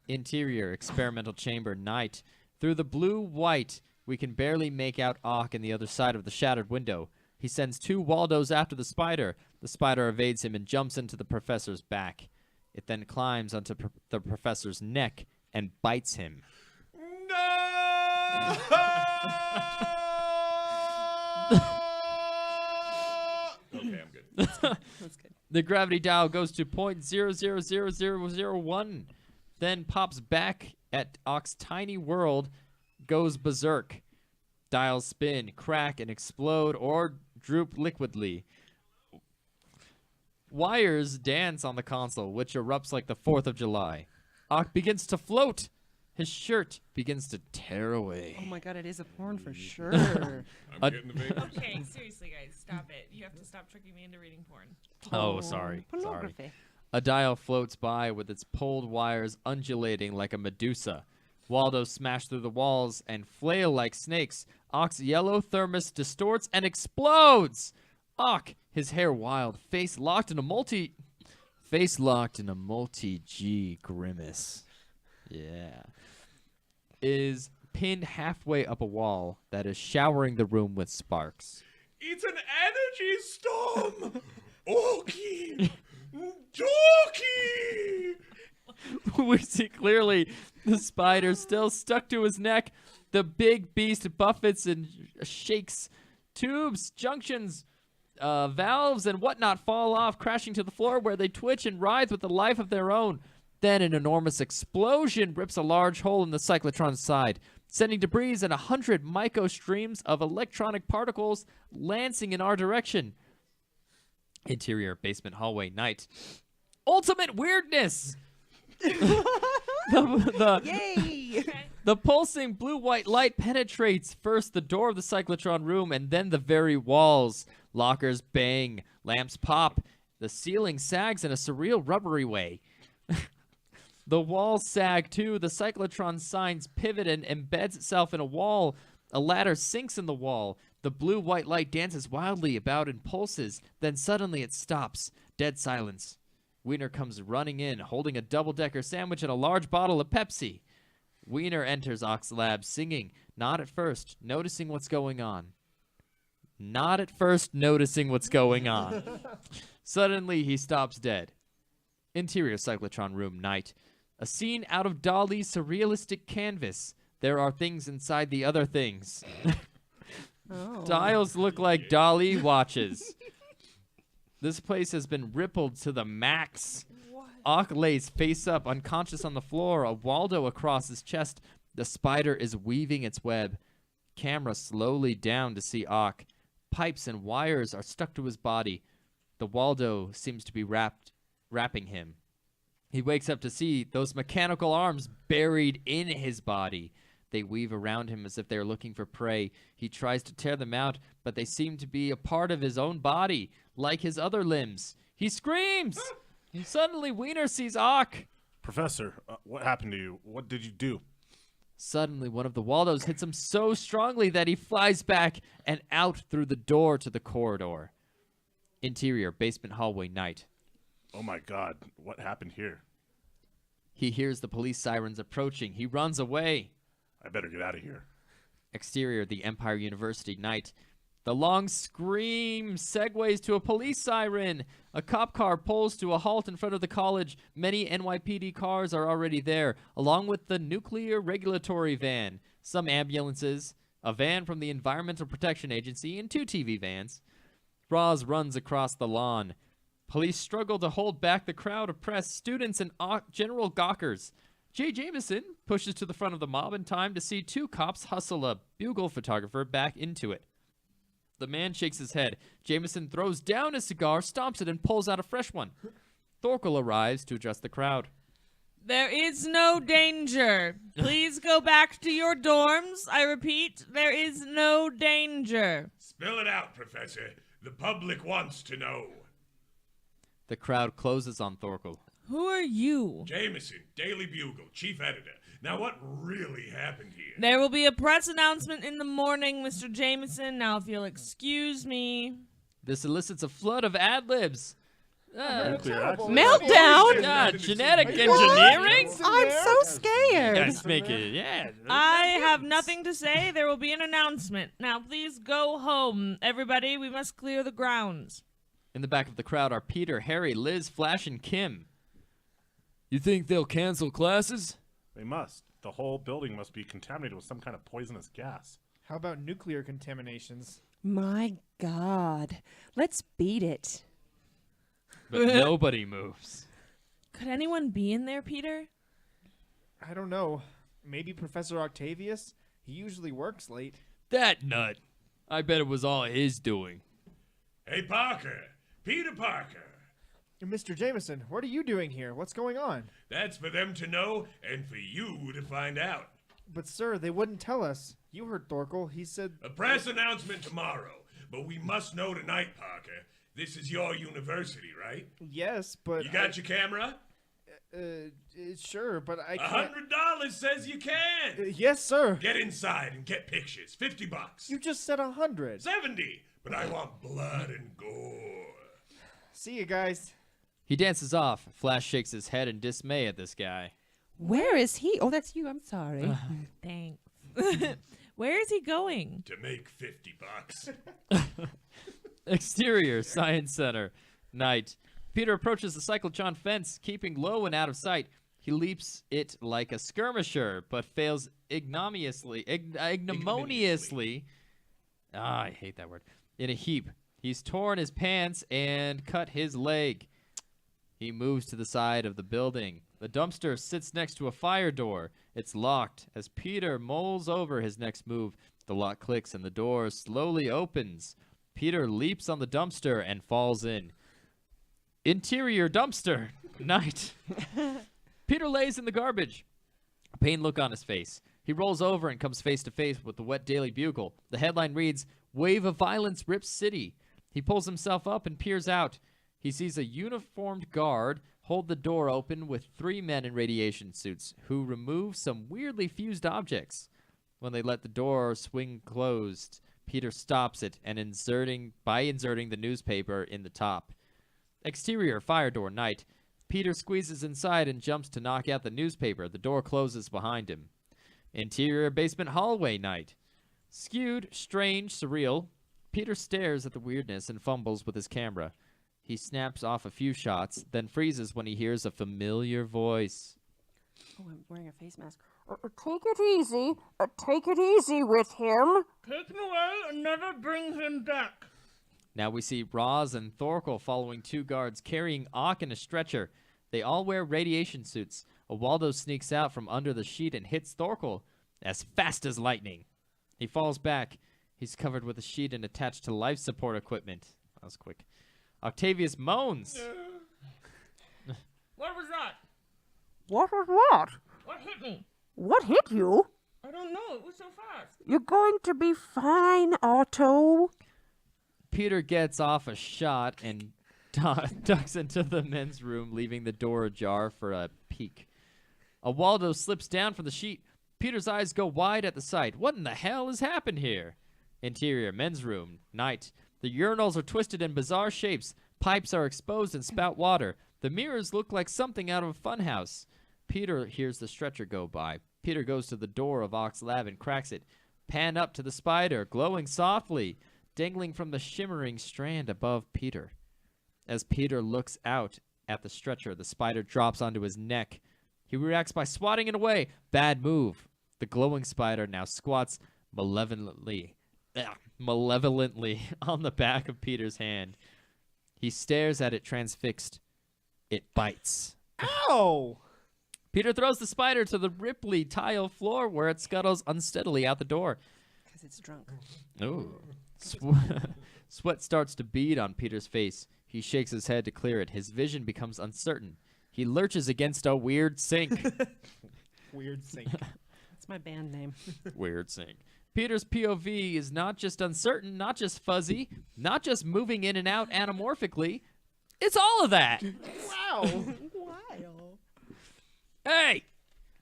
Interior, experimental chamber, night. Through the blue-white, we can barely make out Ock in the other side of the shattered window. He sends 2 Waldos after the spider. The spider evades him and jumps into the professor's back. It then climbs onto the professor's neck and bites him. No! Okay, I'm good. That's good. The gravity dial goes to 0.000001, then pops back at Ock's tiny world, goes berserk. Dials spin, crack, and explode or droop liquidly. Wires dance on the console, which erupts like the 4th of July. Ock begins to float. His shirt begins to tear away. Oh my god, it is a porn for sure. I'm getting the vapors. Okay, seriously, guys, stop it. You have to stop tricking me into reading porn. Oh, sorry. Pornography. A dial floats by with its pulled wires undulating like a Medusa. Waldos smash through the walls and flail like snakes. Ock's yellow thermos distorts and explodes. Ock, his hair wild, face locked in a multi-G grimace. Yeah. Is pinned halfway up a wall that is showering the room with sparks. It's an energy storm! Okie! Dokie! We see clearly the spider still stuck to his neck. The big beast buffets and shakes. Tubes, junctions, valves, and whatnot fall off, crashing to the floor where they twitch and writhe with a life of their own. Then an enormous explosion rips a large hole in the cyclotron's side, sending debris and 100 microstreams of electronic particles lancing in our direction. Interior basement hallway night. Ultimate weirdness! Yay! The pulsing blue-white light penetrates first the door of the cyclotron room and then the very walls. Lockers bang, lamps pop, the ceiling sags in a surreal rubbery way. The walls sag too, the cyclotron signs pivot and embeds itself in a wall. A ladder sinks in the wall. The blue-white light dances wildly about and pulses, then suddenly it stops. Dead silence. Wiener comes running in, holding a double-decker sandwich and a large bottle of Pepsi. Wiener enters Ox Lab singing, not at first, noticing what's going on. Not at first noticing what's going on. Suddenly, he stops dead. Interior cyclotron room night. A scene out of Dali's surrealistic canvas. There are things inside the other things. Dials look like Dali watches. This place has been rippled to the max. Ock lays face up, unconscious on the floor, a Waldo across his chest. The spider is weaving its web. Camera slowly down to see Ock. Pipes and wires are stuck to his body. The Waldo seems to be wrapping him. He wakes up to see those mechanical arms buried in his body. They weave around him as if they're looking for prey. He tries to tear them out, but they seem to be a part of his own body, like his other limbs. He screams! Suddenly, Wiener sees Ock. Professor, what happened to you? What did you do? Suddenly, one of the Waldos hits him so strongly that he flies back and out through the door to the corridor. Interior basement hallway night. Oh my God, what happened here? He hears the police sirens approaching. He runs away. I better get out of here. Exterior, the Empire University night. The long scream segues to a police siren. A cop car pulls to a halt in front of the college. Many NYPD cars are already there, along with the nuclear regulatory van, some ambulances, a van from the Environmental Protection Agency, and 2 TV vans. Roz runs across the lawn. Police struggle to hold back the crowd of press, students, and general gawkers. Jay Jameson pushes to the front of the mob in time to see 2 cops hustle a bugle photographer back into it. The man shakes his head. Jameson throws down his cigar, stomps it, and pulls out a fresh one. Thorkel arrives to address the crowd. There is no danger. Please go back to your dorms. I repeat, there is no danger. Spill it out, Professor. The public wants to know. The crowd closes on Thorkel. Who are you? Jameson, Daily Bugle, chief editor. Now, what really happened here? There will be a press announcement in the morning, Mr. Jameson. Now, if you'll excuse me. This elicits a flood of ad-libs. Meltdown? Genetic engineering? I'm so scared. Let's make it, yeah. I have nothing to say. There will be an announcement. Now, please go home. Everybody, we must clear the grounds. In the back of the crowd are Peter, Harry, Liz, Flash, and Kim. You think they'll cancel classes? They must. The whole building must be contaminated with some kind of poisonous gas. How about nuclear contaminations? My God. Let's beat it. But nobody moves. Could anyone be in there, Peter? I don't know. Maybe Professor Octavius? He usually works late. That nut. I bet it was all his doing. Hey, Parker. Peter Parker. Mr. Jameson, what are you doing here? What's going on? That's for them to know and for you to find out. But, sir, they wouldn't tell us. You heard Thorkel. He said... A press announcement tomorrow. But we must know tonight, Parker. This is your university, right? Yes, but... You got your camera? Sure, but I can't... $100 says you can. Yes, sir. Get inside and get pictures. $50. You just said 100. 70. But I want blood and gore. See you guys. He dances off. Flash shakes his head in dismay at this guy. Where is he? Oh, that's you. I'm sorry. Thanks. Where is he going? To make $50. Exterior, Science Center. Night. Peter approaches the cyclotron fence, keeping low and out of sight. He leaps it like a skirmisher, but fails ignominiously. I hate that word. In a heap. He's torn his pants and cut his leg. He moves to the side of the building. The dumpster sits next to a fire door. It's locked. As Peter mulls over his next move, the lock clicks and the door slowly opens. Peter leaps on the dumpster and falls in. Interior dumpster. Night. Peter lays in the garbage. A pained look on his face. He rolls over and comes face to face with the wet Daily Bugle. The headline reads, "Wave of Violence Rips City." He pulls himself up and peers out. He sees a uniformed guard hold the door open with 3 men in radiation suits who remove some weirdly fused objects. When they let the door swing closed, Peter stops it and inserting the newspaper in the top. Exterior fire door. Night. Peter squeezes inside and jumps to knock out the newspaper. The door closes behind him. Interior basement hallway. Night. Skewed, strange, surreal. Peter stares at the weirdness and fumbles with his camera. He snaps off a few shots, then freezes when he hears a familiar voice. Oh, I'm wearing a face mask. Take it easy. Take it easy with him. Take him away and never bring him back. Now we see Roz and Thorkel following 2 guards carrying Ock in a stretcher. They all wear radiation suits. A Waldo sneaks out from under the sheet and hits Thorkel as fast as lightning. He falls back. He's covered with a sheet and attached to life support equipment. That was quick. Octavius moans. What was that? What was what? What hit me? What hit you? I don't know. It was so fast. You're going to be fine, Otto. Peter gets off a shot and ducks into the men's room, leaving the door ajar for a peek. A Waldo slips down from the sheet. Peter's eyes go wide at the sight. What in the hell has happened here? Interior, men's room. Night. The urinals are twisted in bizarre shapes. Pipes are exposed and spout water. The mirrors look like something out of a funhouse. Peter hears the stretcher go by. Peter goes to the door of Ock's lab and cracks it. Pan up to the spider, glowing softly, dangling from the shimmering strand above Peter. As Peter looks out at the stretcher, the spider drops onto his neck. He reacts by swatting it away. Bad move. The glowing spider now squats malevolently on the back of Peter's hand. He stares at it transfixed. It bites. Ow! Peter throws the spider to the ripply tile floor where it scuttles unsteadily out the door. Because it's drunk. Ooh. Sweat starts to bead on Peter's face. He shakes his head to clear it. His vision becomes uncertain. He lurches against a weird sink. Weird sink. That's my band name. Weird sink. Peter's POV is not just uncertain, not just fuzzy, not just moving in and out anamorphically. It's all of that. Wow. Hey,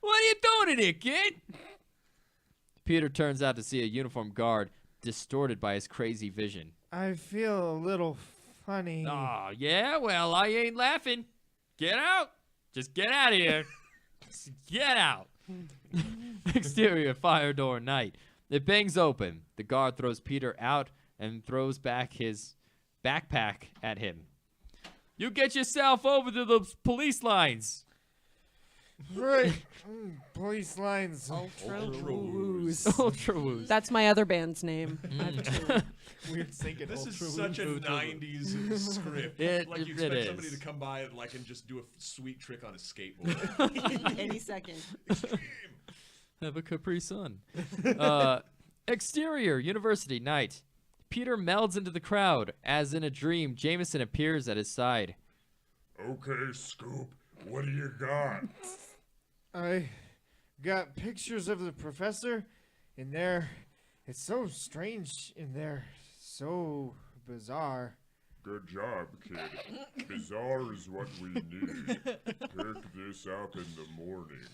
what are you doing in here, kid? Peter turns out to see a uniformed guard, distorted by his crazy vision. I feel a little funny. Oh, yeah? Well, I ain't laughing. Get out. Just get out of here. Just get out. Exterior fire door. Night. It bangs open. The guard throws Peter out and throws back his backpack at him. You get yourself over to the police lines. Right. Police lines. Ultra Woos. Ultra woos. That's my other band's name. I have two. Weird sink and This is ultra such a woos. 90s script. Like you it expect somebody is. to come by and just do a sweet trick on a skateboard. Any second. Have a Capri Sun. Exterior, university, night. Peter melds into the crowd. As in a dream, Jameson appears at his side. Okay, Scoop, what do you got? I got pictures of the professor in there. It's so strange in there. So bizarre. Good job, kid. Bizarre is what we need. Pick this up in the morning.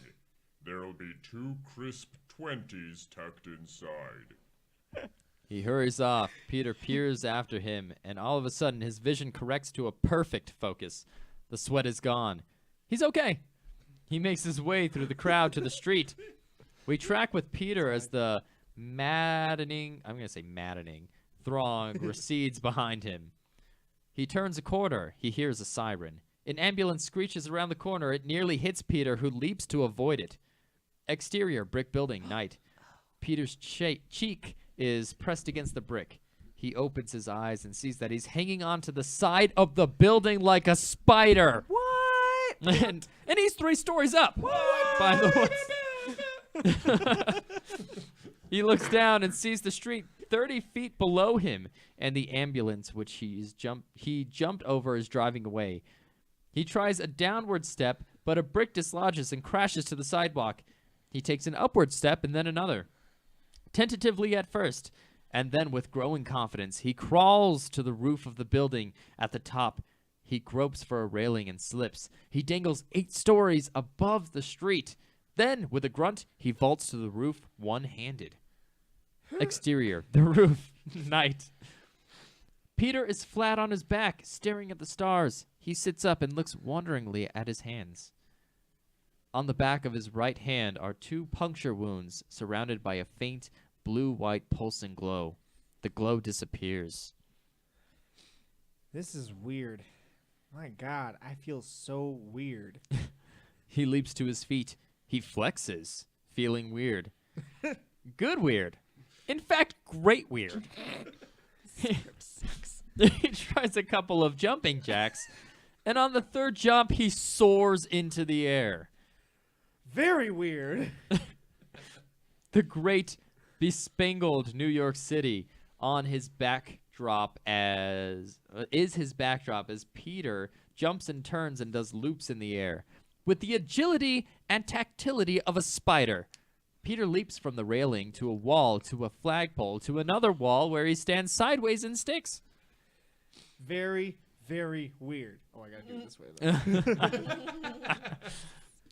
There'll be 2 crisp 20s tucked inside. He hurries off. Peter peers after him, and all of a sudden his vision corrects to a perfect focus. The sweat is gone. He's okay. He makes his way through the crowd to the street. We track with Peter as the maddening throng recedes behind him. He turns a corner. He hears a siren. An ambulance screeches around the corner. It nearly hits Peter, who leaps to avoid it. Exterior, brick building, night. Peter's cheek is pressed against the brick. He opens his eyes and sees that he's hanging onto the side of the building like a spider. What? And he's 3 stories up. By the way. He looks down and sees the street 30 feet below him, and the ambulance which he jumped over is driving away. He tries a downward step, but a brick dislodges and crashes to the sidewalk. He takes an upward step and then another. Tentatively at first, and then with growing confidence, he crawls to the roof of the building at the top. He gropes for a railing and slips. He dangles 8 stories above the street. Then, with a grunt, he vaults to the roof one-handed. Exterior, the roof, night. Peter is flat on his back, staring at the stars. He sits up and looks wonderingly at his hands. On the back of his right hand are 2 puncture wounds surrounded by a faint blue-white pulsing glow. The glow disappears. This is weird. My God, I feel so weird. He leaps to his feet. He flexes, feeling weird. Good weird. In fact, great weird. He tries a couple of jumping jacks, and on the 3rd jump, he soars into the air. Very weird. The great bespangled New York City on his backdrop as Peter jumps and turns and does loops in the air. With the agility and tactility of a spider, Peter leaps from the railing to a wall to a flagpole to another wall where he stands sideways and sticks. Very, very weird. Oh, I gotta do it this way, though.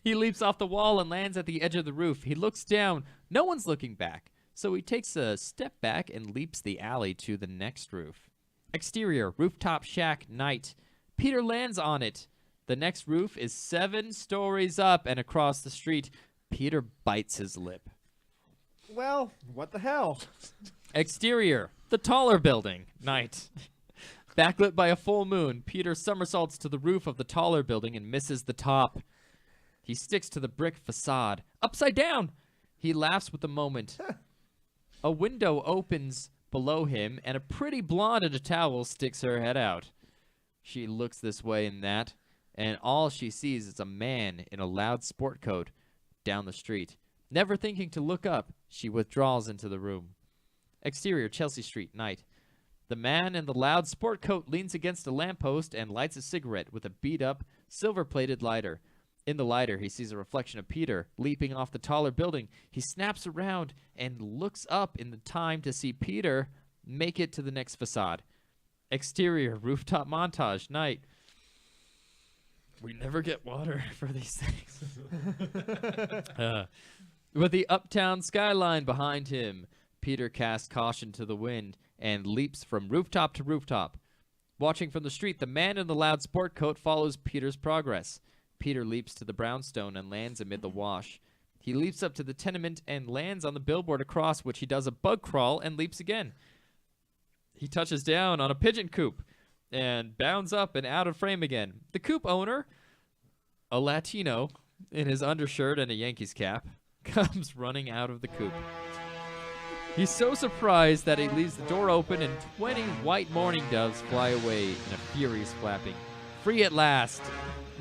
He leaps off the wall and lands at the edge of the roof. He looks down. No one's looking back. So he takes a step back and leaps the alley to the next roof. Exterior, rooftop shack, night. Peter lands on it. The next roof is 7 stories up and across the street. Peter bites his lip. Well, what the hell? Exterior, the taller building, night. Backlit by a full moon, Peter somersaults to the roof of the taller building and misses the top. He sticks to the brick facade. Upside down! He laughs with the moment. A window opens below him, and a pretty blonde in a towel sticks her head out. She looks this way and that, and all she sees is a man in a loud sport coat down the street. Never thinking to look up, she withdraws into the room. Exterior, Chelsea Street, night. The man in the loud sport coat leans against a lamppost and lights a cigarette with a beat-up, silver-plated lighter. In the lighter, he sees a reflection of Peter leaping off the taller building. He snaps around and looks up in the time to see Peter make it to the next facade. Exterior, rooftop montage, night. We never get water for these things. With the uptown skyline behind him, Peter casts caution to the wind and leaps from rooftop to rooftop. Watching from the street, the man in the loud sport coat follows Peter's progress. Peter leaps to the brownstone and lands amid the wash. He leaps up to the tenement and lands on the billboard across which he does a bug crawl and leaps again. He touches down on a pigeon coop and bounds up and out of frame again. The coop owner, a Latino in his undershirt and a Yankees cap, comes running out of the coop. He's so surprised that he leaves the door open and 20 white mourning doves fly away in a furious flapping. Free at last!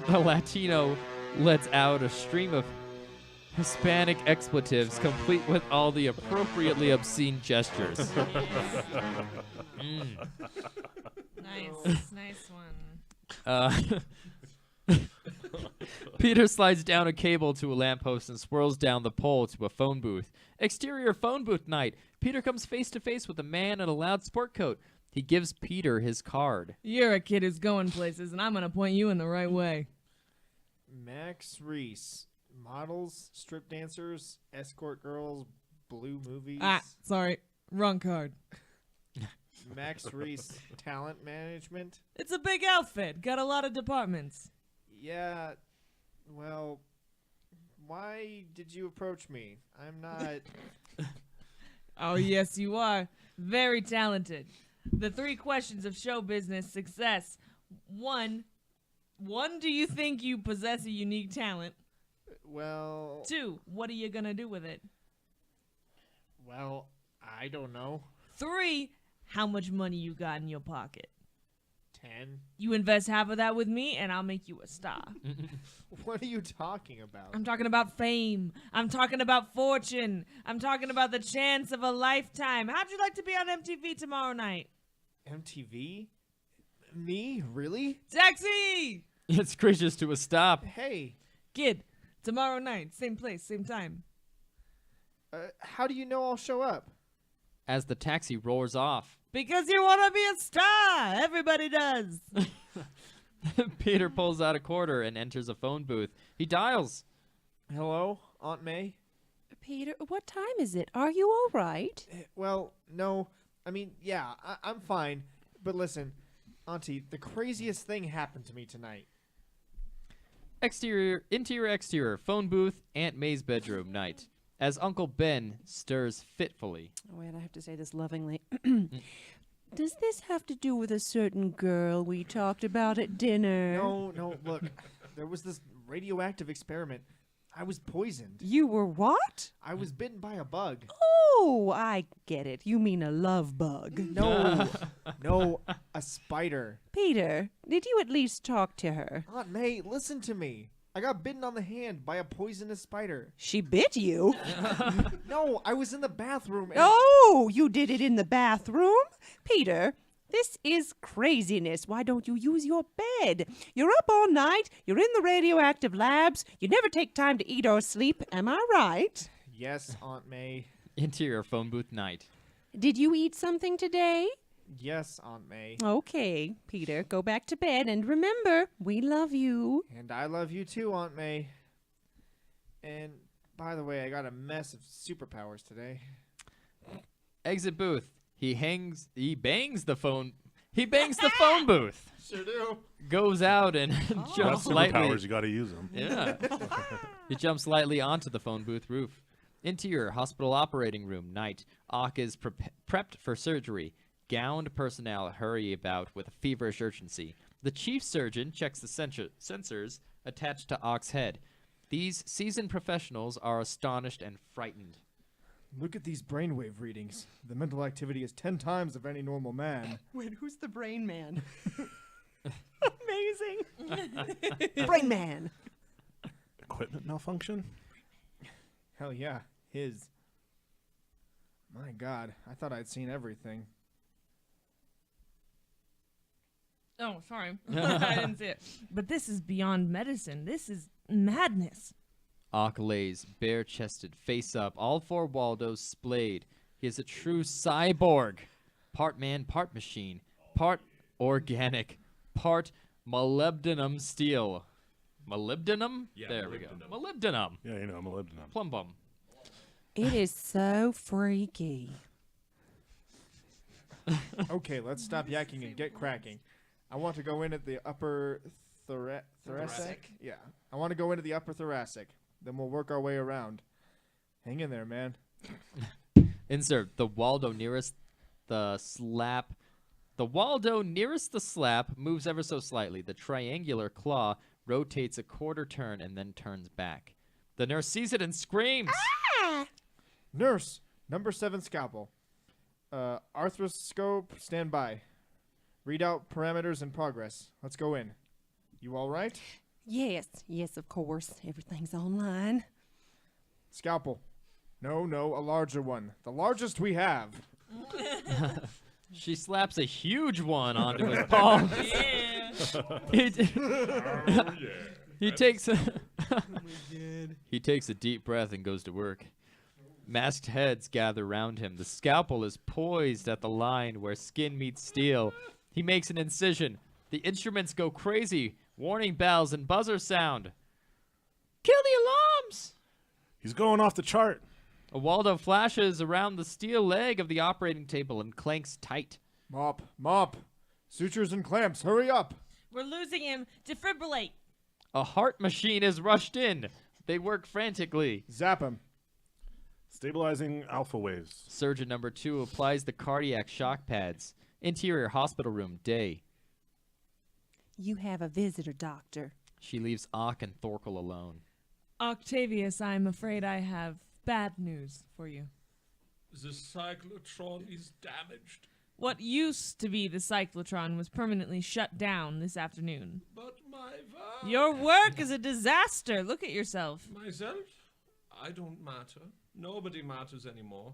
The Latino lets out a stream of Hispanic expletives, complete with all the appropriately obscene gestures. Nice one. Peter slides down a cable to a lamppost and swirls down the pole to a phone booth. Exterior phone booth night. Peter comes face to face with a man in a loud sport coat. He gives Peter his card. You're a kid who's going places, and I'm going to point you in the right way. Max Reese. Models, strip dancers, escort girls, blue movies. Sorry. Wrong card. Max Reese, talent management. It's a big outfit. Got a lot of departments. Yeah, well, why did you approach me? I'm not. Oh, yes, you are. Very talented. The 3 questions of show business success. 1, do you think you possess a unique talent? Well. 2, what are you gonna do with it? Well, I don't know. 3, how much money you got in your pocket? 10. You invest half of that with me, and I'll make you a star. What are you talking about? I'm talking about fame. I'm talking about fortune. I'm talking about the chance of a lifetime. How'd you like to be on MTV tomorrow night? MTV? Me? Really? Taxi! It screeches to a stop. Hey, Kid, tomorrow night, same place, same time. how do you know I'll show up? As the taxi roars off, Because you want to be a star. Everybody does. Peter pulls out a quarter and enters a phone booth. He dials. Hello, Aunt May? Peter, what time is it? Are you all right? Well, no. I mean, yeah, I'm fine. But listen, Auntie, the craziest thing happened to me tonight. Interior, phone booth, Aunt May's bedroom, night. As Uncle Ben stirs fitfully. Oh, wait, I have to say this lovingly. Does this have to do with a certain girl we talked about at dinner? No, look. There was this radioactive experiment. I was poisoned. You were what? I was bitten by a bug. Oh, I get it. You mean a love bug. No, a spider. Peter, did you at least talk to her? Aunt May, listen to me. I got bitten on the hand by a poisonous spider. She bit you? No, I was in the bathroom. And Oh, you did it in the bathroom? Peter, this is craziness. Why don't you use your bed? You're up all night. You're in the radioactive labs. You never take time to eat or sleep. Am I right? Yes, Aunt May. Interior, phone booth, night. Did you eat something today? Yes, Aunt May. Okay, Peter, go back to bed and remember, we love you. And I love you too, Aunt May. And by the way, I got a mess of superpowers today. Exit booth. He bangs the phone booth. Sure do. Goes out and jumps lightly. Superpowers, you got to use them. Yeah. He jumps lightly onto the phone booth roof. Interior, hospital operating room, night. Ock is prepped for surgery. Gowned personnel hurry about with a feverish urgency. The chief surgeon checks the sensors attached to Ock's head. These seasoned professionals are astonished and frightened. Look at these brainwave readings. The mental activity is 10 times of any normal man. Wait, who's the brain man? Amazing. Brain man. Equipment malfunction? Hell yeah, his. My God, I thought I'd seen everything. Oh, sorry. I didn't see it. But this is beyond medicine. This is madness. Ock lays bare-chested, face up, all 4 Waldos splayed. He is a true cyborg. Part man, part machine. Part organic. Part molybdenum steel. Molybdenum? Yeah, there we go. Molybdenum. Yeah, you know, I'm a molybdenum. Plum bum. It is so freaky. Okay, let's stop yakking and get cracking. I want to go in at the upper thoracic? Yeah. I want to go into the upper thoracic. Then we'll work our way around. Hang in there, man. Insert the Waldo nearest the slap. The Waldo nearest the slap moves ever so slightly. The triangular claw rotates a quarter turn and then turns back. The nurse sees it and screams. Nurse, number 7 scalpel. Arthroscope, stand by. Read out parameters in progress. Let's go in. You all right? Yes, of course. Everything's online. Scalpel. No, a larger one. The largest we have. She slaps a huge one onto his palm. Yeah. He takes a he takes a deep breath and goes to work. Masked heads gather round him. The scalpel is poised at the line where skin meets steel. He makes an incision. The instruments go crazy. Warning bells and buzzers sound. Kill the alarms! He's going off the chart. A Waldo flashes around the steel leg of the operating table and clanks tight. Mop. Sutures and clamps, hurry up. We're losing him. Defibrillate. A heart machine is rushed in. They work frantically. Zap him. Stabilizing alpha waves. Surgeon number 2 applies the cardiac shock pads. Interior hospital room, day. You have a visitor, Doctor. She leaves Ock and Thorkel alone. Octavius, I'm afraid I have bad news for you. The cyclotron is damaged. What used to be the cyclotron was permanently shut down this afternoon. But my work... Your work is a disaster. Look at yourself. Myself? I don't matter. Nobody matters anymore.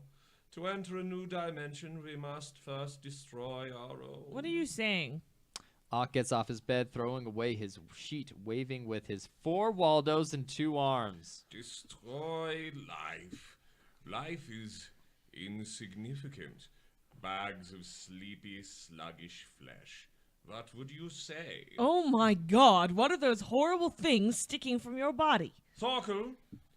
To enter a new dimension, we must first destroy our own. What are you saying? Ock gets off his bed, throwing away his sheet, waving with his 4 Waldos and 2 arms. Destroy life. Life is insignificant. Bags of sleepy, sluggish flesh. What would you say? Oh my god, what are those horrible things sticking from your body? Thorkel,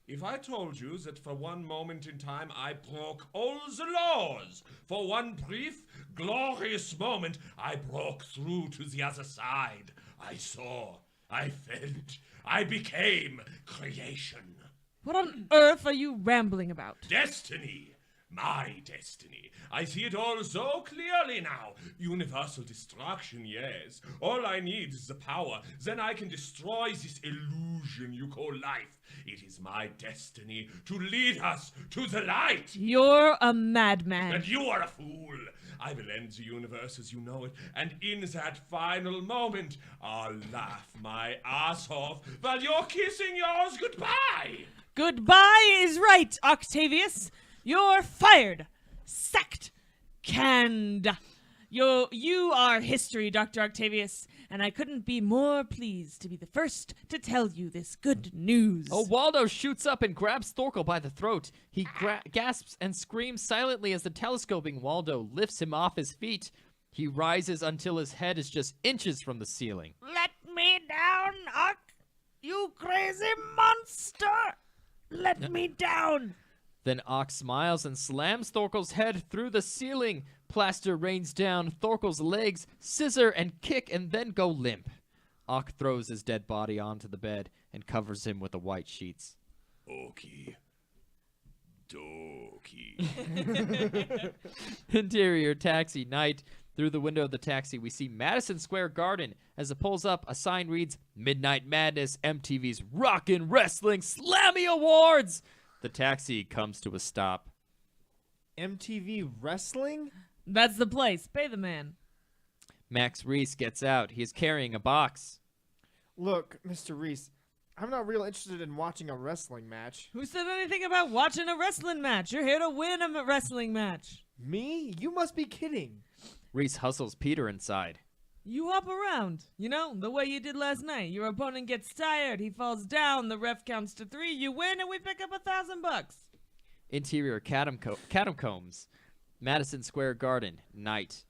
if I told you that for one moment in time I broke all the laws, for one brief, glorious moment I broke through to the other side. I saw, I felt, I became creation. What on earth are you rambling about? Destiny! My destiny. I see it all so clearly now. Universal destruction, yes. All I need is the power. Then I can destroy this illusion you call life. It is my destiny to lead us to the light. You're a madman. And you are a fool. I will end the universe as you know it, and in that final moment, I'll laugh my ass off while you're kissing yours goodbye. Goodbye is right, Octavius. You're fired. Sacked. Canned. You are history, Dr. Octavius, and I couldn't be more pleased to be the first to tell you this good news. Oh, Waldo shoots up and grabs Thorkel by the throat. He gasps and screams silently as the telescoping Waldo lifts him off his feet. He rises until his head is just inches from the ceiling. Let me down, Ock! You crazy monster! Let me down! Then Ock smiles and slams Thorkel's head through the ceiling. Plaster rains down. Thorkel's legs scissor and kick and then go limp. Ock throws his dead body onto the bed and covers him with the white sheets. Okie dokie. Interior taxi, night. Through the window of the taxi, we see Madison Square Garden. As it pulls up, a sign reads, Midnight Madness, MTV's Rockin' Wrestling Slammy Awards. The taxi comes to a stop. MTV Wrestling? That's the place. Pay the man. Max Reese gets out. He is carrying a box. Look, Mr. Reese, I'm not real interested in watching a wrestling match. Who said anything about watching a wrestling match? You're here to win a wrestling match. Me? You must be kidding. Reese hustles Peter inside. You hop around. You know, the way you did last night. Your opponent gets tired. He falls down. The ref counts to 3. You win, and we pick up $1,000. Interior catacombs. Madison Square Garden, night.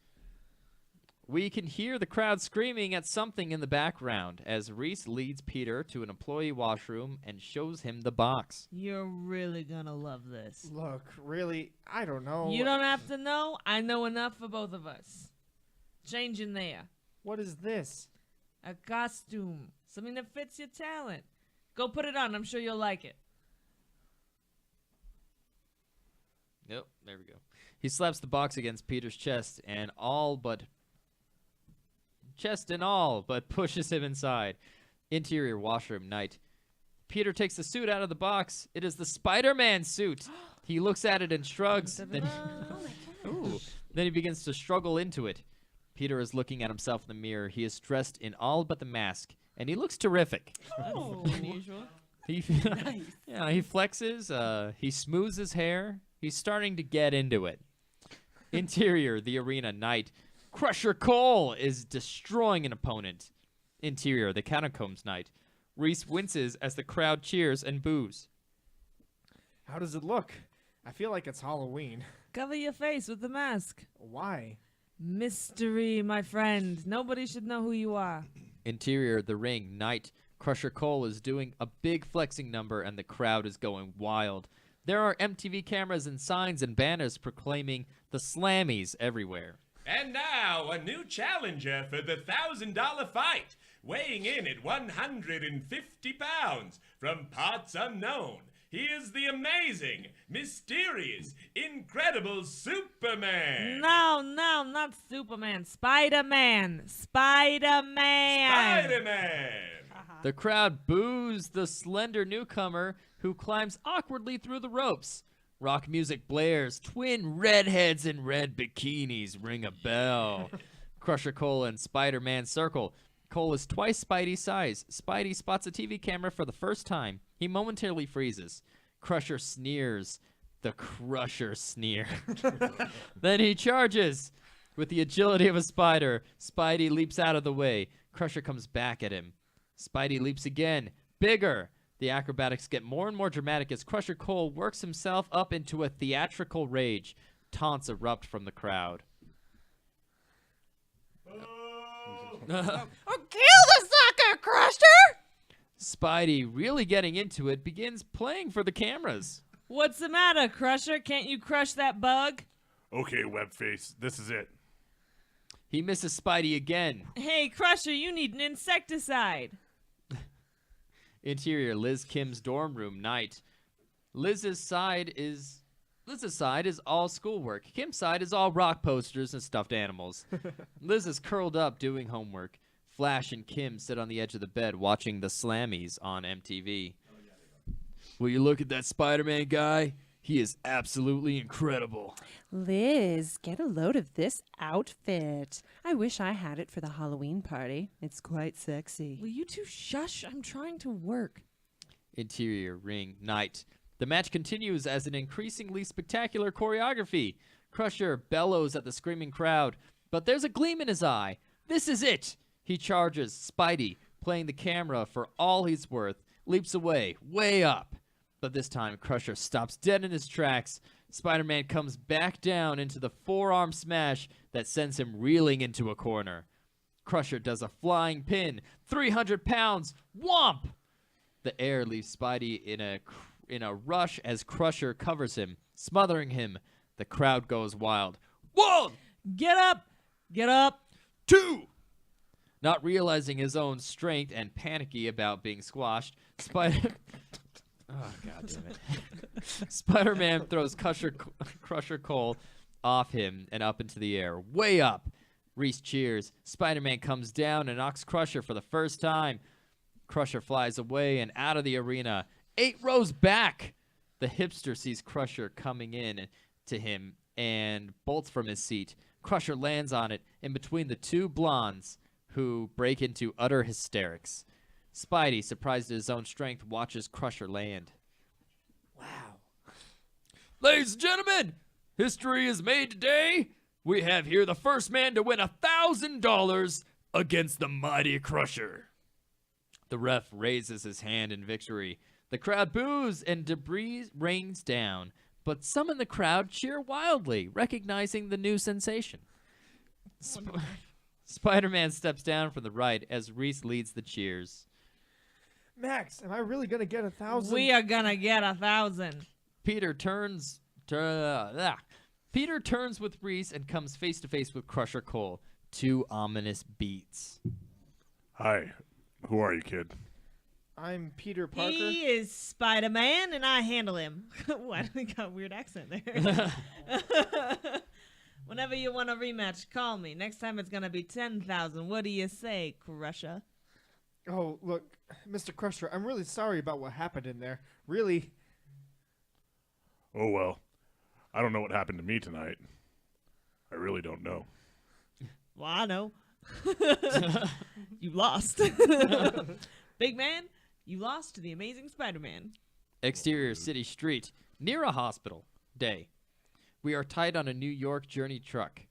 We can hear the crowd screaming at something in the background as Reese leads Peter to an employee washroom and shows him the box. You're really gonna love this. Look, really, I don't know. You don't have to know. I know enough for both of us. Change in there. What is this? A costume. Something that fits your talent. Go put it on. I'm sure you'll like it. Yep, there we go. He slaps the box against Peter's chest and all but pushes him inside. Interior washroom, night. Peter takes the suit out of the box. It is the Spider-Man suit. He looks at it and shrugs. Then he begins to struggle into it. Peter is looking at himself in the mirror. He is dressed in all but the mask, and he looks terrific. Oh, unusual. He flexes. He smooths his hair. He's starting to get into it. Interior, the arena, night. Crusher Cole is destroying an opponent. Interior, the catacombs, night. Reese winces as the crowd cheers and boos. How does it look? I feel like it's Halloween. Cover your face with the mask. Why? Mystery, my friend. Nobody should know who you are. Interior, the ring, night. Crusher Cole is doing a big flexing number and the crowd is going wild. There are MTV cameras and signs and banners proclaiming the Slammies everywhere. And now, a new challenger for the $1,000 fight. weighing in at 150 pounds, from parts unknown, he is the amazing, mysterious, incredible Superman! No, not Superman. Spider-Man. Spider-Man. Spider-Man! The crowd boos the slender newcomer who climbs awkwardly through the ropes. Rock music blares. Twin redheads in red bikinis ring a bell. Crusher Cole and Spider-Man circle. Cole is twice Spidey's size. Spidey spots a TV camera for the first time. He momentarily freezes. Crusher sneers. The Crusher sneer. Then he charges. With the agility of a spider, Spidey leaps out of the way. Crusher comes back at him. Spidey leaps again. Bigger. The acrobatics get more and more dramatic as Crusher Cole works himself up into a theatrical rage. Taunts erupt from the crowd. Oh, kill the sucker, Crusher! Spidey, really getting into it, begins playing for the cameras. What's the matter, Crusher? Can't you crush that bug? Okay, Webface, this is it. He misses Spidey again. Hey, Crusher, you need an insecticide. Interior, Liz Kim's dorm room, night. Liz's side is all schoolwork. Kim's side is all rock posters and stuffed animals. Liz is curled up doing homework. Flash and Kim sit on the edge of the bed watching the Slammies on MTV. Will you look at that Spider-Man guy? He is absolutely incredible. Liz, get a load of this outfit. I wish I had it for the Halloween party. It's quite sexy. Will you two shush? I'm trying to work. Interior, ring, night. The match continues as an increasingly spectacular choreography. Crusher bellows at the screaming crowd, but there's a gleam in his eye. This is it! He charges. Spidey, playing the camera for all he's worth, leaps away, way up. But this time, Crusher stops dead in his tracks. Spider-Man comes back down into the forearm smash that sends him reeling into a corner. Crusher does a flying pin. 300 pounds. Whomp! The air leaves Spidey in a rush as Crusher covers him, smothering him. The crowd goes wild. 1! Get up! Get up! 2! Not realizing his own strength and panicky about being squashed, Oh, God damn it. Spider-Man throws Crusher Cole off him and up into the air. Way up. Reese cheers. Spider-Man comes down and knocks Crusher for the first time. Crusher flies away and out of the arena. 8 rows back. The hipster sees Crusher coming in to him and bolts from his seat. Crusher lands on it in between the two blondes who break into utter hysterics. Spidey, surprised at his own strength, watches Crusher land. Wow. Ladies and gentlemen, history is made today. We have here the first man to win $1,000 against the mighty Crusher. The ref raises his hand in victory. The crowd boos and debris rains down, but some in the crowd cheer wildly, recognizing the new sensation. Spider-Man steps down from the right as Reese leads the cheers. Max, am I really gonna get 1,000? We are gonna get 1,000. Peter turns with Reese and comes face to face with Crusher Cole. 2 ominous beats. Hi, who are you, kid? I'm Peter Parker. He is Spider-Man, and I handle him. Why do we got a weird accent there? Whenever you want a rematch, call me. Next time it's gonna be 10,000. What do you say, Crusher? Oh, look, Mr. Crusher, I'm really sorry about what happened in there. Really. Oh, well, I don't know what happened to me tonight. I really don't know. Well, I know. You lost. Big man, you lost to the amazing Spider-Man. Exterior city street, near a hospital. Day. We are tied on a New York journey truck.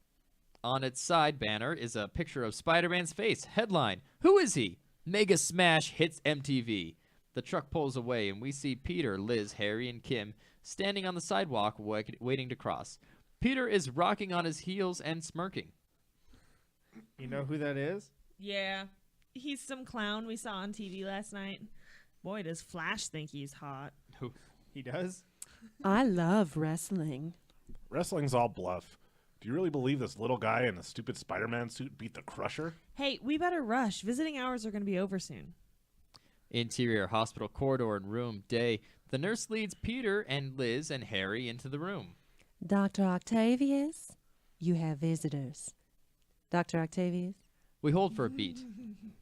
On its side banner is a picture of Spider-Man's face. Headline, who is he? Mega smash hits MTV. The truck pulls away and we see Peter, Liz, Harry, and Kim standing on the sidewalk waiting to cross. Peter is rocking on his heels and smirking. You know who that is? Yeah, he's some clown we saw on TV last night. Boy, does Flash think he's hot. He does? I love wrestling. Wrestling's all bluff. Do you really believe this little guy in a stupid Spider-Man suit beat the Crusher? Hey, we better rush. Visiting hours are going to be over soon. Interior hospital corridor and room. Day. The nurse leads Peter and Liz and Harry into the room. Dr. Octavius, you have visitors. Dr. Octavius? We hold for a beat.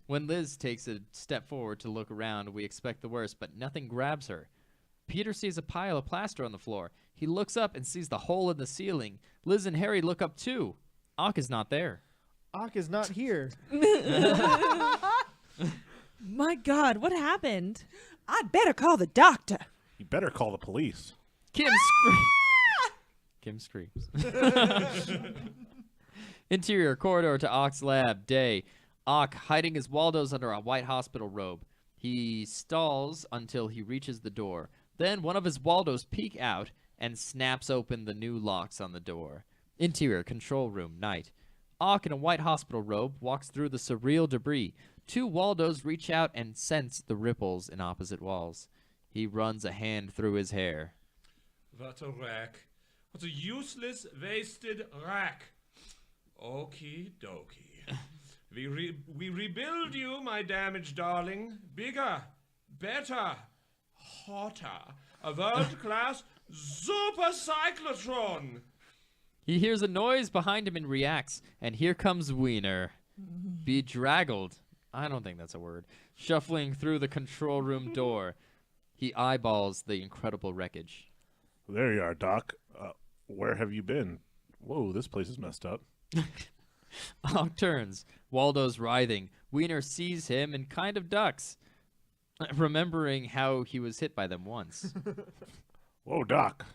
When Liz takes a step forward to look around, we expect the worst, but nothing grabs her. Peter sees a pile of plaster on the floor. He looks up and sees the hole in the ceiling. Liz and Harry look up too. Ock is not there. Ock is not here. My God, what happened? I'd better call the doctor. You better call the police. Kim screams. Interior corridor to Ock's lab. Day. Ock hiding his Waldos under a white hospital robe. He stalls until he reaches the door. Then one of his Waldos peek out and snaps open the new locks on the door. Interior control room. Night. Ock in a white hospital robe walks through the surreal debris. Two Waldos reach out and sense the ripples in opposite walls. He runs a hand through his hair. What a wreck. What a useless, wasted wreck. Okie dokie. We rebuild you, my damaged darling. Bigger, better, hotter. A world-class super cyclotron. He hears a noise behind him and reacts, and here comes Wiener. Bedraggled. I don't think that's a word. Shuffling through the control room door. He eyeballs the incredible wreckage. There you are, Doc. Where have you been? Whoa, this place is messed up. Ock turns. Waldo's writhing. Wiener sees him and kind of ducks, remembering how he was hit by them once. Whoa, Doc.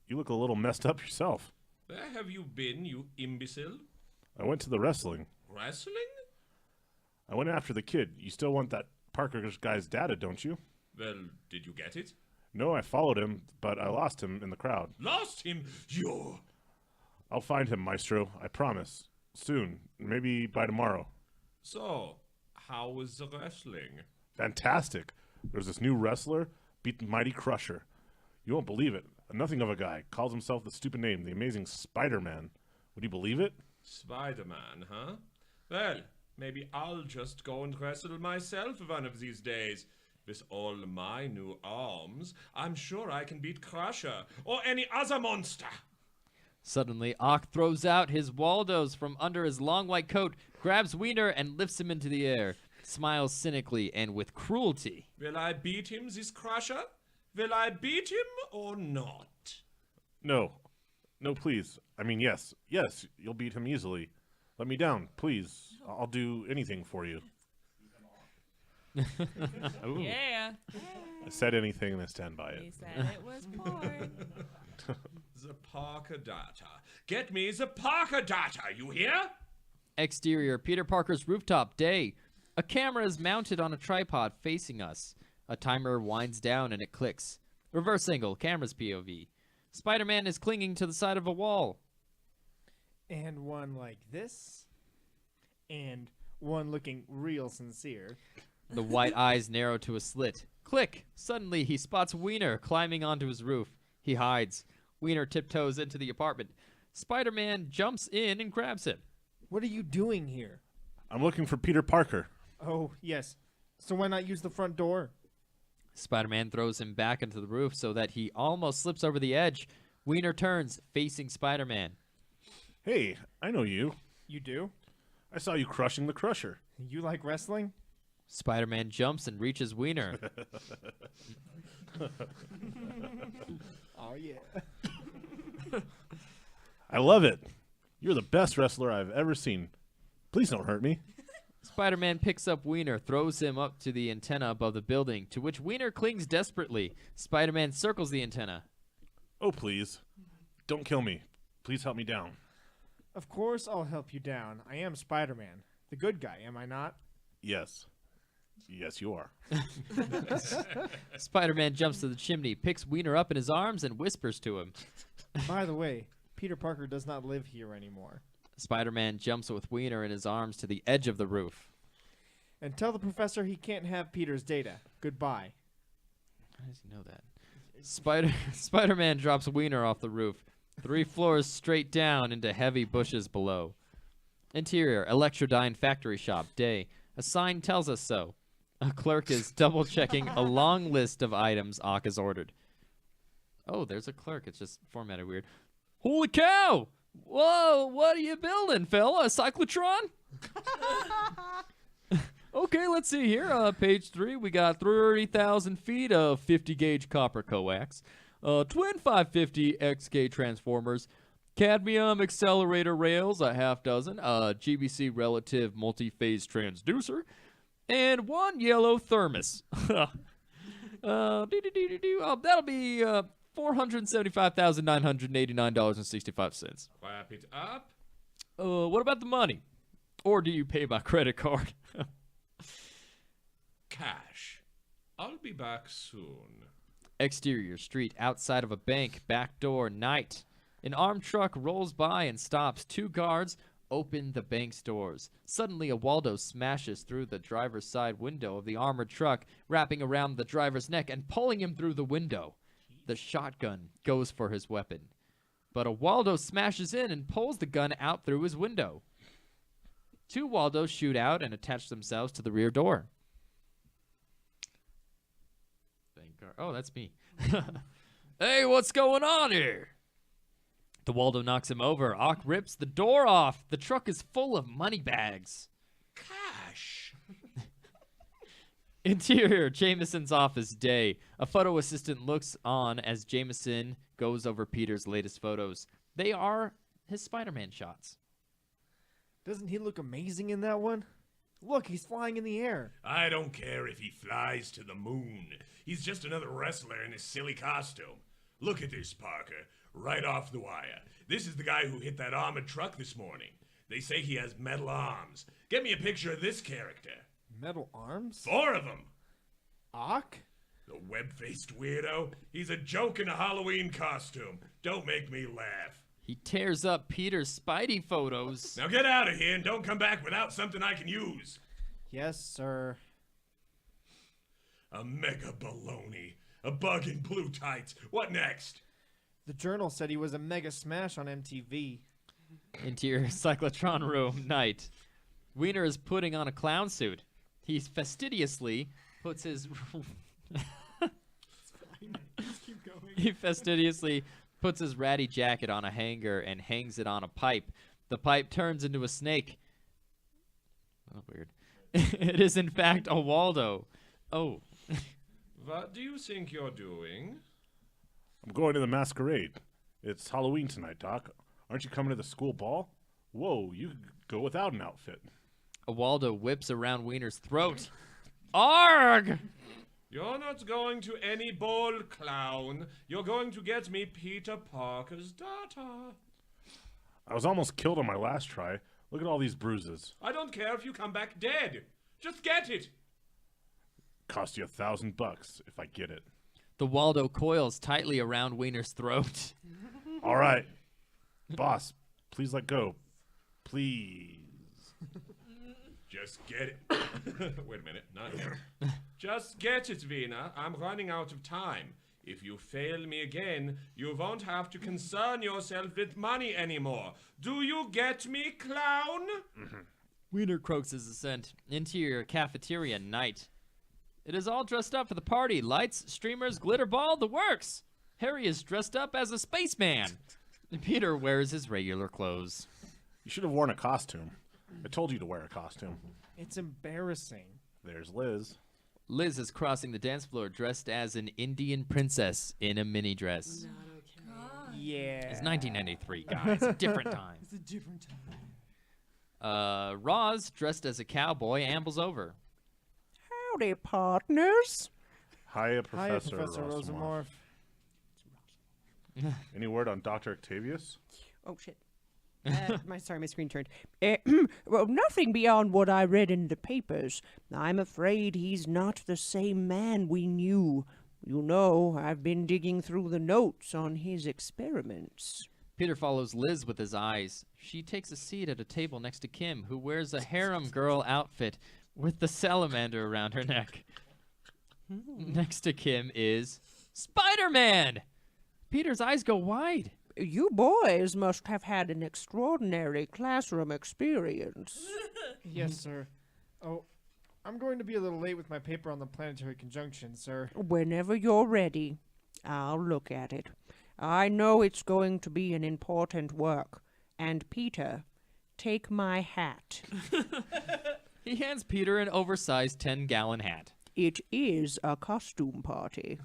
You look a little messed up yourself. Where have you been, you imbecile? I went to the wrestling. Wrestling? I went after the kid. You still want that Parker guy's data, don't you? Well, did you get it? No, I followed him, but I lost him in the crowd. Lost him? You! I'll find him, Maestro. I promise. Soon. Maybe by tomorrow. So, how was the wrestling? Fantastic. There's this new wrestler, beat the mighty Crusher. You won't believe it. A nothing of a guy. Calls himself the stupid name, the amazing Spider-Man. Would you believe it? Spider-Man, huh? Well, maybe I'll just go and wrestle myself one of these days. With all my new arms, I'm sure I can beat Crusher or any other monster. Suddenly, Ock throws out his Waldos from under his long white coat, grabs Wiener, and lifts him into the air. Smiles cynically and with cruelty. Will I beat him, this Crusher? Will I beat him or not? No. No, please. I mean, yes. Yes, you'll beat him easily. Let me down, please. I'll do anything for you. Ooh. Yeah. I said anything and I stand by He it. said it was porn. The Parker data. Get me the Parker data, you hear? Exterior, Peter Parker's rooftop. Day. A camera is mounted on a tripod facing us. A timer winds down and it clicks. Reverse angle, camera's POV. Spider-Man is clinging to the side of a wall. And one like this. And one looking real sincere. The white eyes narrow to a slit. Click! Suddenly, he spots Wiener climbing onto his roof. He hides. Wiener tiptoes into the apartment. Spider-Man jumps in and grabs him. What are you doing here? I'm looking for Peter Parker. Oh, yes. So why not use the front door? Spider-Man throws him back into the roof so that he almost slips over the edge. Wiener turns, facing Spider-Man. Hey, I know you. You do? I saw you crushing the Crusher. You like wrestling? Spider-Man jumps and reaches Wiener. Oh, yeah. I love it. You're the best wrestler I've ever seen. Please don't hurt me. Spider-Man picks up Wiener, throws him up to the antenna above the building, to which Wiener clings desperately. Spider-Man circles the antenna. Oh, please. Don't kill me. Please help me down. Of course I'll help you down. I am Spider-Man. The good guy, am I not? Yes. Yes, you are. Spider-Man jumps to the chimney, picks Wiener up in his arms, and whispers to him. By the way, Peter Parker does not live here anymore. Spider-Man jumps with Wiener in his arms to the edge of the roof. And tell the professor he can't have Peter's data. Goodbye. How does he know that? Spider-Man drops Wiener off the roof. 3 floors straight down into heavy bushes below. Interior, Electrodyne factory shop, day. A sign tells us so. A clerk is double-checking a long list of items Ock has ordered. Oh, there's a clerk. It's just formatted weird. Holy cow! Whoa, what are you building, fella? A cyclotron? Okay, let's see here. Page 3, we got 30,000 feet of 50-gauge copper coax, twin 550 XK transformers, cadmium accelerator rails, a half dozen, GBC relative multi-phase transducer, and 1 yellow thermos. That'll be $475,989.65. Clap it up. What about the money? Or do you pay by credit card? Cash. I'll be back soon. Exterior street outside of a bank, back door, night. An armed truck rolls by and stops. 2 guards open the bank's doors. Suddenly, a Waldo smashes through the driver's side window of the armored truck, wrapping around the driver's neck and pulling him through the window. The shotgun goes for his weapon. But a Waldo smashes in and pulls the gun out through his window. 2 Waldos shoot out and attach themselves to the rear door. Oh, that's me. Hey, what's going on here? The Waldo knocks him over. Ock rips the door off. The truck is full of money bags. Cash. Interior, Jameson's office, day. A photo assistant looks on as Jameson goes over Peter's latest photos. They are his Spider-Man shots. Doesn't he look amazing in that one? Look, he's flying in the air. I don't care if he flies to the moon. He's just another wrestler in his silly costume. Look at this, Parker. Right off the wire. This is the guy who hit that armored truck this morning. They say he has metal arms. Get me a picture of this character. Metal arms? 4 of them. Ock? The web-faced weirdo. He's a joke in a Halloween costume. Don't make me laugh. He tears up Peter's Spidey photos. Now get out of here and don't come back without something I can use. Yes, sir. A mega baloney. A bug in blue tights. What next? The Journal said he was a mega smash on MTV. Interior cyclotron room, night. Wiener is putting on a clown suit. He fastidiously puts his... He fastidiously puts his ratty jacket on a hanger and hangs it on a pipe. The pipe turns into a snake. Oh, weird. It is, in fact, a Waldo. Oh. What do you think you're doing? I'm going to the masquerade. It's Halloween tonight, Doc. Aren't you coming to the school ball? Whoa, you could go without an outfit. A Waldo whips around Wiener's throat. Arg! You're not going to any ball, clown. You're going to get me Peter Parker's daughter. I was almost killed on my last try. Look at all these bruises. I don't care if you come back dead. Just get it. Cost you $1,000 if I get it. The Waldo coils tightly around Wiener's throat. All right. Boss, please let go. Please. Just get it. Wait a minute, not here. Just get it, Wiener. I'm running out of time. If you fail me again, you won't have to concern yourself with money anymore. Do you get me, clown? Wiener croaks his assent. Interior cafeteria, night. It is all dressed up for the party. Lights, streamers, glitter ball, the works. Harry is dressed up as a spaceman. Peter wears his regular clothes. You should have worn a costume. I told you to wear a costume. It's embarrassing. There's Liz. Liz is crossing the dance floor dressed as an Indian princess in a mini dress. Yeah. It's 1993, guys. A different time. It's a different time. Roz, dressed as a cowboy, ambles over. Howdy, partners. Hiya, Hi, Professor, Professor Rosamorph. Rosamorph. Any word on Dr. Octavius? Oh, shit. My screen turned. Well, nothing beyond what I read in the papers. I'm afraid he's not the same man we knew. You know, I've been digging through the notes on his experiments. Peter follows Liz with his eyes. She takes a seat at a table next to Kim, who wears a harem girl outfit with the salamander around her neck. Next to Kim is Spider-Man! Peter's eyes go wide. You boys must have had an extraordinary classroom experience. Yes, sir. Oh, I'm going to be a little late with my paper on the planetary conjunction, sir. Whenever you're ready, I'll look at it. I know it's going to be an important work. And Peter, take my hat. He hands Peter an oversized 10-gallon hat. It is a costume party.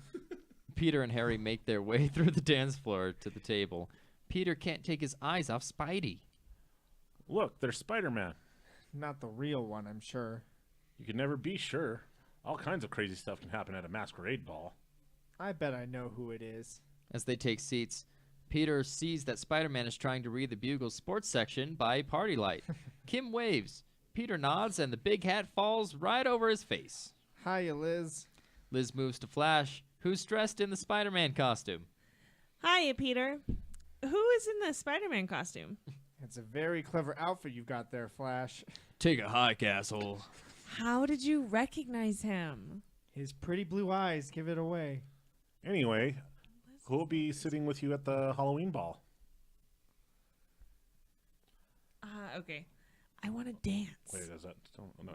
Peter and Harry make their way through the dance floor to the table. Peter can't take his eyes off Spidey. Look, there's Spider-Man. Not the real one, I'm sure. You can never be sure. All kinds of crazy stuff can happen at a masquerade ball. I bet I know who it is. As they take seats, Peter sees that Spider-Man is trying to read the Bugle's sports section by party light. Kim waves. Peter nods, and the big hat falls right over his face. Hiya, Liz. Liz moves to Flash, who's dressed in the Spider-Man costume. Hiya, Peter. Who is in the Spider-Man costume? It's a very clever outfit you've got there, Flash. Take a hike, asshole. How did you recognize him? His pretty blue eyes give it away. Anyway, who'll be sitting with you at the Halloween ball? Okay. I want to dance. Wait, is that... Oh, no,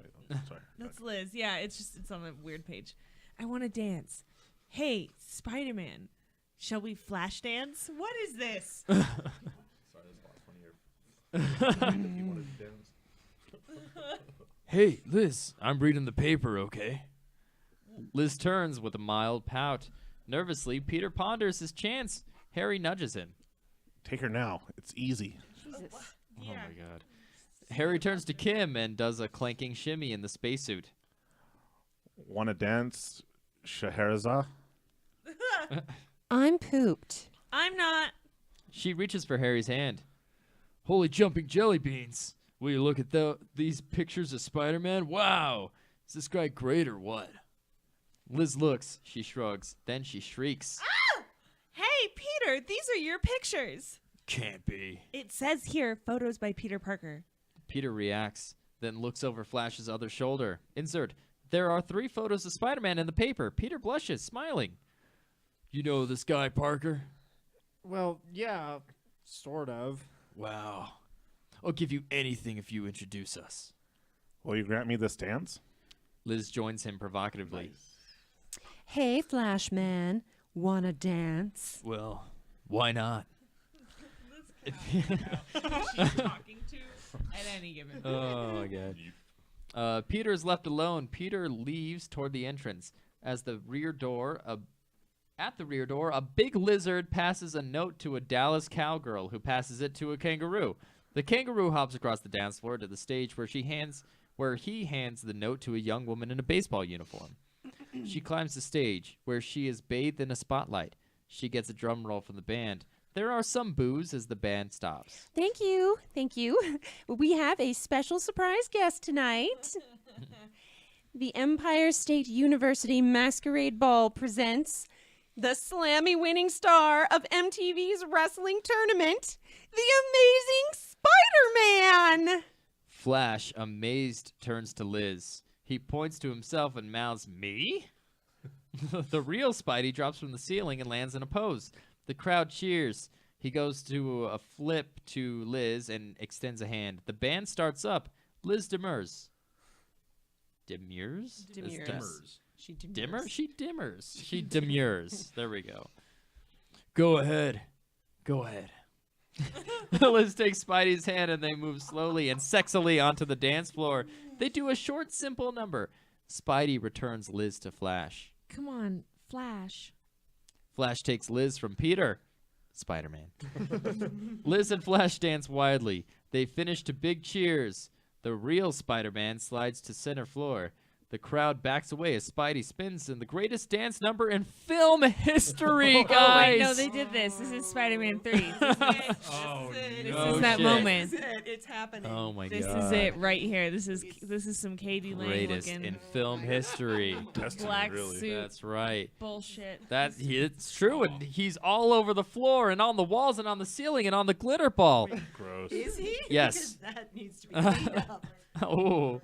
sorry. That's Liz. Yeah, it's on a weird page. I want to dance. Hey, Spider-Man, shall we flash dance? What is this? Sorry, that's a lot funnier. You wanted to dance? Hey, Liz, I'm reading the paper, okay? Liz turns with a mild pout. Nervously, Peter ponders his chance. Harry nudges him. Take her now. It's easy. Jesus. Oh my god. Harry turns to Kim and does a clanking shimmy in the spacesuit. Wanna dance, Scheherazade? I'm pooped. I'm not. She reaches for Harry's hand. Holy jumping jelly beans. Will you look at these pictures of Spider-Man? Wow. Is this guy great or what? Liz looks. She shrugs. Then she shrieks. Ah! Hey, Peter, these are your pictures. Can't be. It says here, photos by Peter Parker. Peter reacts, then looks over Flash's other shoulder. Insert. There are 3 photos of Spider-Man in the paper. Peter blushes, smiling. You know this guy, Parker? Well, yeah, sort of. Wow. I'll give you anything if you introduce us. Will you grant me this dance? Liz joins him provocatively. Hey, Flashman, wanna dance? Well, why not? She's talking to at any given point. Oh my god. Peter is left alone. Peter leaves toward the entrance. At the rear door, a big lizard passes a note to a Dallas cowgirl, who passes it to a kangaroo. The kangaroo hops across the dance floor to the stage where he hands the note to a young woman in a baseball uniform. She climbs the stage, where she is bathed in a spotlight. She gets a drum roll from the band. There are some boos as the band stops. Thank you. Thank you. We have a special surprise guest tonight. The Empire State University Masquerade Ball presents the Slammy winning star of MTV's wrestling tournament, the amazing Spider-Man! Flash, amazed, turns to Liz. He points to himself and mouths, "Me?" The real Spidey drops from the ceiling and lands in a pose. The crowd cheers. He goes to a flip to Liz and extends a hand. The band starts up. Liz demurs. Demurs? Demurs. She demurs. Dimmer? She dimmers. She demurs. There we go. Go ahead. Go ahead. Liz takes Spidey's hand and they move slowly and sexily onto the dance floor. They do a short, simple number. Spidey returns Liz to Flash. Come on, Flash. Flash takes Liz from Peter. Spider-Man. Liz and Flash dance wildly. They finish to big cheers. The real Spider-Man slides to center floor. The crowd backs away as Spidey spins in the greatest dance number in film history, guys. No, they did this. This is Spider-Man 3. This is it. Oh, This no is that shit. moment. It's happening. Oh my This god. is it right here. This is some Katie Lang Greatest looking in film history. Destiny, black really. suit That's right. bullshit. It's true, and he's all over the floor and on the walls and on the ceiling and on the glitter ball. Gross. Is he? Yes. Because that needs to be cleaned up. Oh,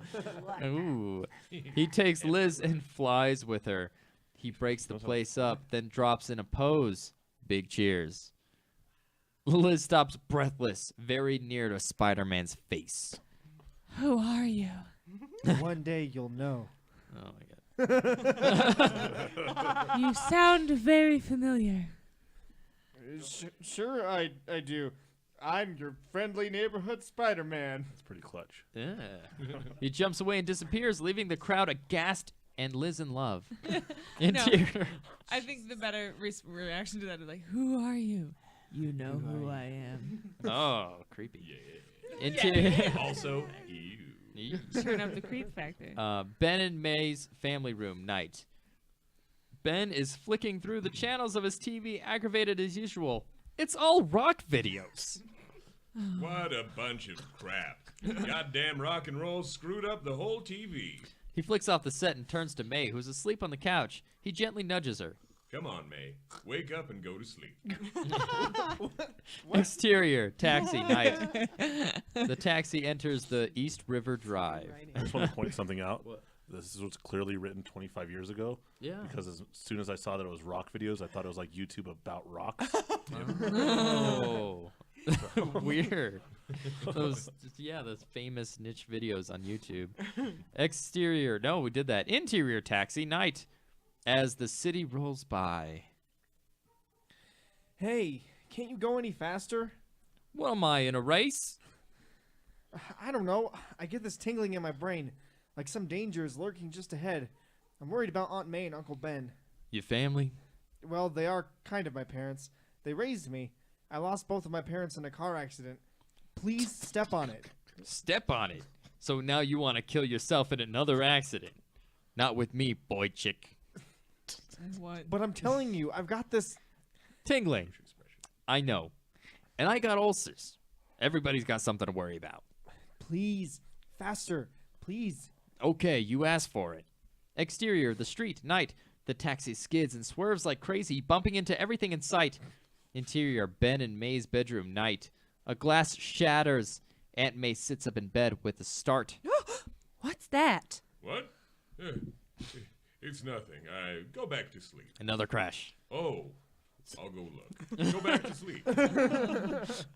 ooh. He takes Liz and flies with her. He breaks the place up, then drops in a pose. Big cheers. Liz stops breathless, very near to Spider-Man's face. Who are you? One day you'll know. Oh my god. You sound very familiar. Sure, I do. I'm your friendly neighborhood Spider-Man. That's pretty clutch. Yeah. He jumps away and disappears, leaving the crowd aghast and Liz in love. Interior. I think the better reaction to that is like, who are you? You know who I am. Oh, creepy. Yeah. Interior. Also, you. Turn up the creep factor. Ben and May's family room night. Ben is flicking through the channels of his TV, aggravated as usual. It's all rock videos. What a bunch of crap. Goddamn rock and roll screwed up the whole TV. He flicks off the set and turns to May, who's asleep on the couch. He gently nudges her. Come on, May. Wake up and go to sleep. Exterior, taxi night. The taxi enters the East River Drive. I just want to point something out. This was clearly written 25 years ago. Yeah. Because as soon as I saw that it was rock videos, I thought it was like YouTube about rocks. Oh. Weird. Those famous niche videos on YouTube. Exterior. No, we did that. Interior taxi night. As the city rolls by. Hey, can't you go any faster? What am I, in a race? I don't know. I get this tingling in my brain, like some danger is lurking just ahead. I'm worried about Aunt May and Uncle Ben. Your family? Well, they are kind of my parents. They raised me. I lost both of my parents in a car accident. Please step on it. Step on it. So now you want to kill yourself in another accident. Not with me, boy chick. What? But I'm telling you, I've got this. Tingling. I know. And I got ulcers. Everybody's got something to worry about. Please, faster, please. Okay, you asked for it. Exterior, the street, night. The taxi skids and swerves like crazy, bumping into everything in sight. Interior, Ben and May's bedroom, night. A glass shatters. Aunt May sits up in bed with a start. What's that? What? It's nothing. I go back to sleep. Another crash. Oh, I'll go look. Go back to sleep.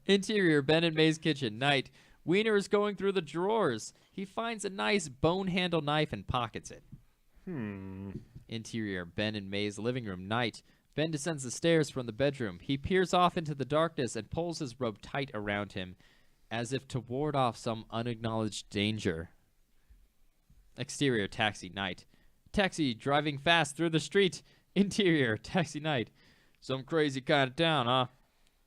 Interior, Ben and May's kitchen, night. Wiener is going through the drawers. He finds a nice bone handle knife and pockets it. Interior, Ben and May's living room, night. Ben descends the stairs from the bedroom. He peers off into the darkness and pulls his robe tight around him, as if to ward off some unacknowledged danger. Exterior, taxi, night. Taxi driving fast through the street. Interior, taxi, night. Some crazy kind of town, huh?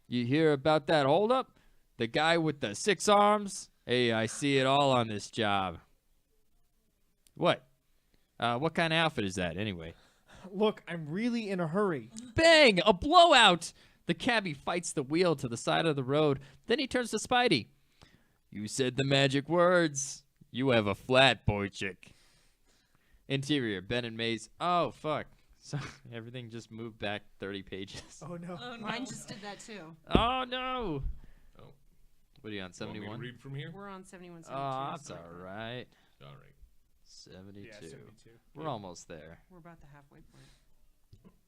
You hear about that holdup? The guy with the 6 arms? Hey, I see it all on this job. What? What kind of outfit is that, anyway? Look, I'm really in a hurry. Bang! A blowout! The cabbie fights the wheel to the side of the road. Then he turns to Spidey. You said the magic words. You have a flat, boy chick. Interior, Ben and May's. Oh, fuck. So everything just moved back 30 pages. Oh no. Oh, no. Mine just did that too. Oh, no. Oh. What are you on, Want me to 71? read from here? We're on 71, 72. Oh, that's so all right. All right. 72. Yeah, 72. We're almost there. We're about the halfway point.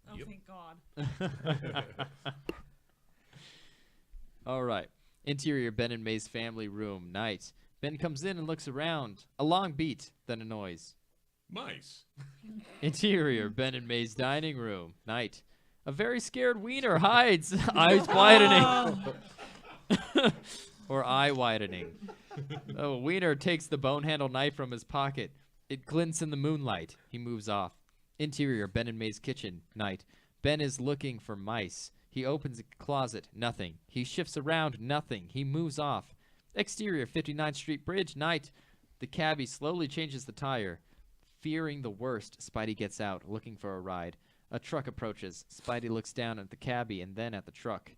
Oh, Yep. thank God. All right. Interior, Ben and May's family room, night. Ben comes in and looks around. A long beat, then a noise. Mice. Interior, Ben and May's dining room, night. A very scared Wiener hides, eyes widening. Or eye widening. Oh, Wiener takes the bone handle knife from his pocket. It glints in the moonlight. He moves off. Interior, Ben and May's kitchen, night. Ben is looking for mice. He opens a closet, nothing. He shifts around, nothing. He moves off. Exterior, 59th Street Bridge, night. The cabbie slowly changes the tire. Fearing the worst, Spidey gets out, looking for a ride. A truck approaches. Spidey looks down at the cabbie and then at the truck.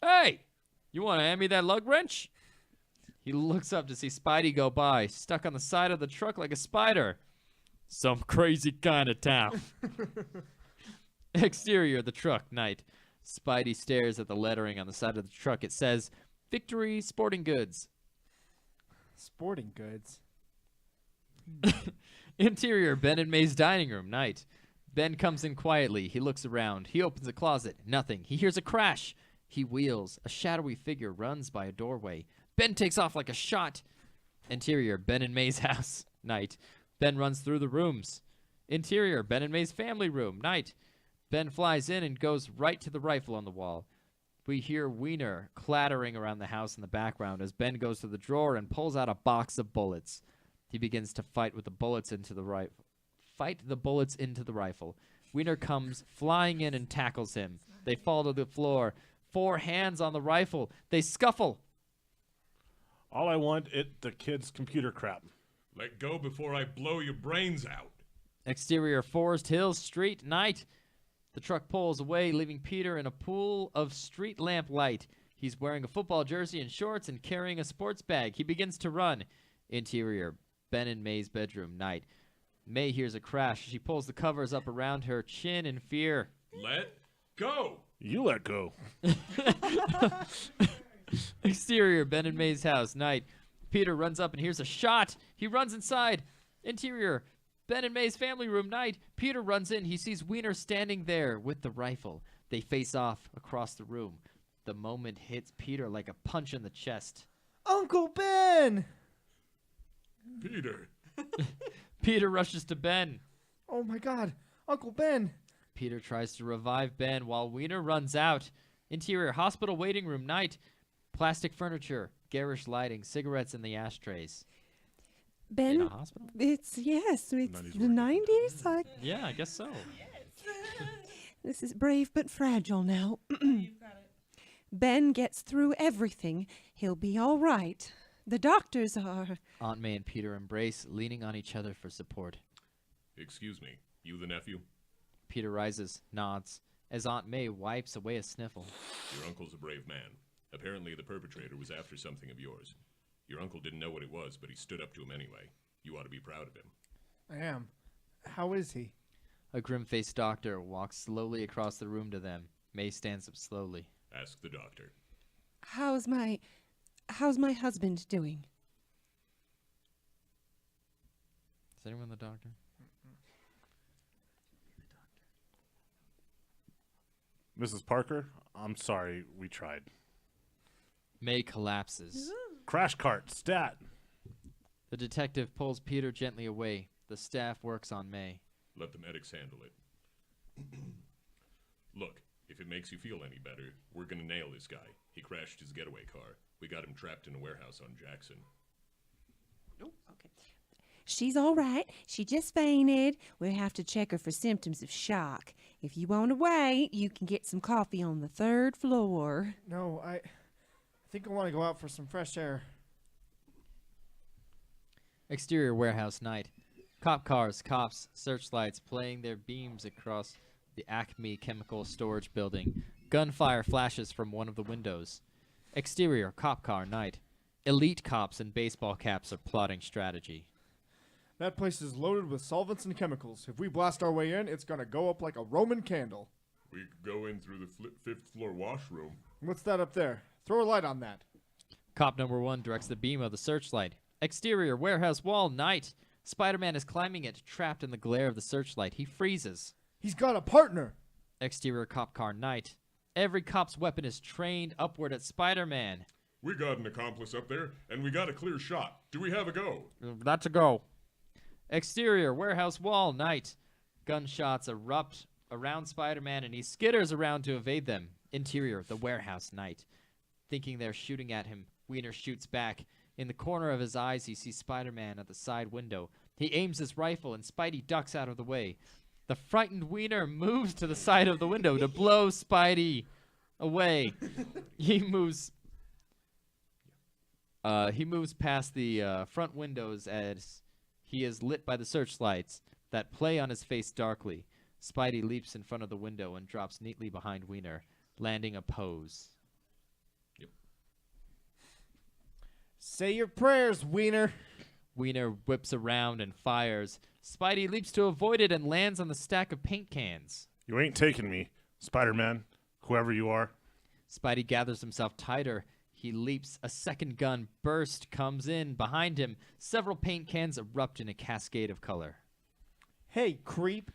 Hey! You want to hand me that lug wrench? He looks up to see Spidey go by, stuck on the side of the truck like a spider. Some crazy kind of town. Exterior, the truck, night. Spidey stares at the lettering on the side of the truck. It says, Victory Sporting Goods. Sporting goods. Interior, Ben and May's dining room, night. Ben comes in quietly. He looks around. He opens a closet. Nothing. He hears a crash. He wheels. A shadowy figure runs by a doorway. Ben takes off like a shot. Interior, Ben and May's house. Night. Ben runs through the rooms. Interior, Ben and May's family room. Night. Ben flies in and goes right to the rifle on the wall. We hear Wiener clattering around the house in the background as Ben goes to the drawer and pulls out a box of bullets. He begins to fight with the bullets into the rifle. Fight the bullets into the rifle. Wiener comes flying in and tackles him. They fall to the floor. 4 hands on the rifle. They scuffle. All I want the kid's computer crap. Let go before I blow your brains out. Exterior, Forest Hills Street. Night. The truck pulls away, leaving Peter in a pool of street lamp light. He's wearing a football jersey and shorts and carrying a sports bag. He begins to run. Interior, Ben and May's bedroom. Night. May hears a crash. She pulls the covers up around her chin in fear. Let go. You let go. Exterior, Ben and May's house. Night. Peter runs up and hears a shot. He runs inside. Interior, Ben and May's family room. Night. Peter runs in. He sees Wiener standing there with the rifle. They face off across the room. The moment hits Peter like a punch in the chest. Uncle Ben! Peter. Peter rushes to Ben. Oh my God, Uncle Ben! Peter tries to revive Ben while Wiener runs out. Interior, hospital waiting room. Night. Plastic furniture, garish lighting, cigarettes in the ashtrays. In a Ben, hospital? it's the 90s the 90s. Yeah, I guess so. This is brave but fragile now. Ben gets through everything. He'll be all right. The doctors are. Aunt May and Peter embrace, leaning on each other for support. Excuse me, you the nephew? Peter rises, nods, as Aunt May wipes away a sniffle. Your uncle's a brave man. Apparently the perpetrator was after something of yours. Your uncle didn't know what it was, but he stood up to him anyway. You ought to be proud of him. I am. How is he? A grim-faced doctor walks slowly across the room to them. May stands up slowly. Ask the doctor. How's my husband doing? Is anyone the doctor? Mrs. Parker, I'm sorry, we tried. May collapses. Crash cart, stat. The detective pulls Peter gently away. The staff works on May. Let the medics handle it. Look, if it makes you feel any better, we're gonna nail this guy. He crashed his getaway car. We got him trapped in a warehouse on Jackson. Oh, okay. She's all right. She just fainted. We'll have to check her for symptoms of shock. If you want to wait, you can get some coffee on the 3rd floor. No, I think I want to go out for some fresh air. Exterior warehouse night. Cop cars, cops, searchlights playing their beams across the Acme Chemical Storage Building. Gunfire flashes from one of the windows. Exterior cop car night. Elite cops in baseball caps are plotting strategy. That place is loaded with solvents and chemicals. If we blast our way in, it's gonna go up like a Roman candle. We could go in through the 5th floor washroom. What's that up there? Throw a light on that. Cop number 1 directs the beam of the searchlight. Exterior warehouse wall night. Spider-Man is climbing it, trapped in the glare of the searchlight. He freezes. He's got a partner. Exterior cop car night. Every cop's weapon is trained upward at Spider-Man. We got an accomplice up there, and we got a clear shot. Do we have a go? That's a go. Exterior warehouse wall night. Gunshots erupt around Spider-Man and he skitters around to evade them. Interior the warehouse night. Thinking they're shooting at him, Wiener shoots back. In the corner of his eyes he sees Spider-Man at the side window. He aims his rifle and Spidey ducks out of the way. The frightened Wiener moves to the side of the window to blow Spidey away. He moves past the front windows as he is lit by the searchlights that play on his face darkly. Spidey leaps in front of the window and drops neatly behind Wiener, landing a pose. Say your prayers, Wiener. Wiener whips around and fires. Spidey leaps to avoid it and lands on the stack of paint cans. You ain't taking me, Spider-Man, whoever you are. Spidey gathers himself tighter. He leaps. A second gun burst comes in behind him. Several paint cans erupt in a cascade of color. Hey, creep.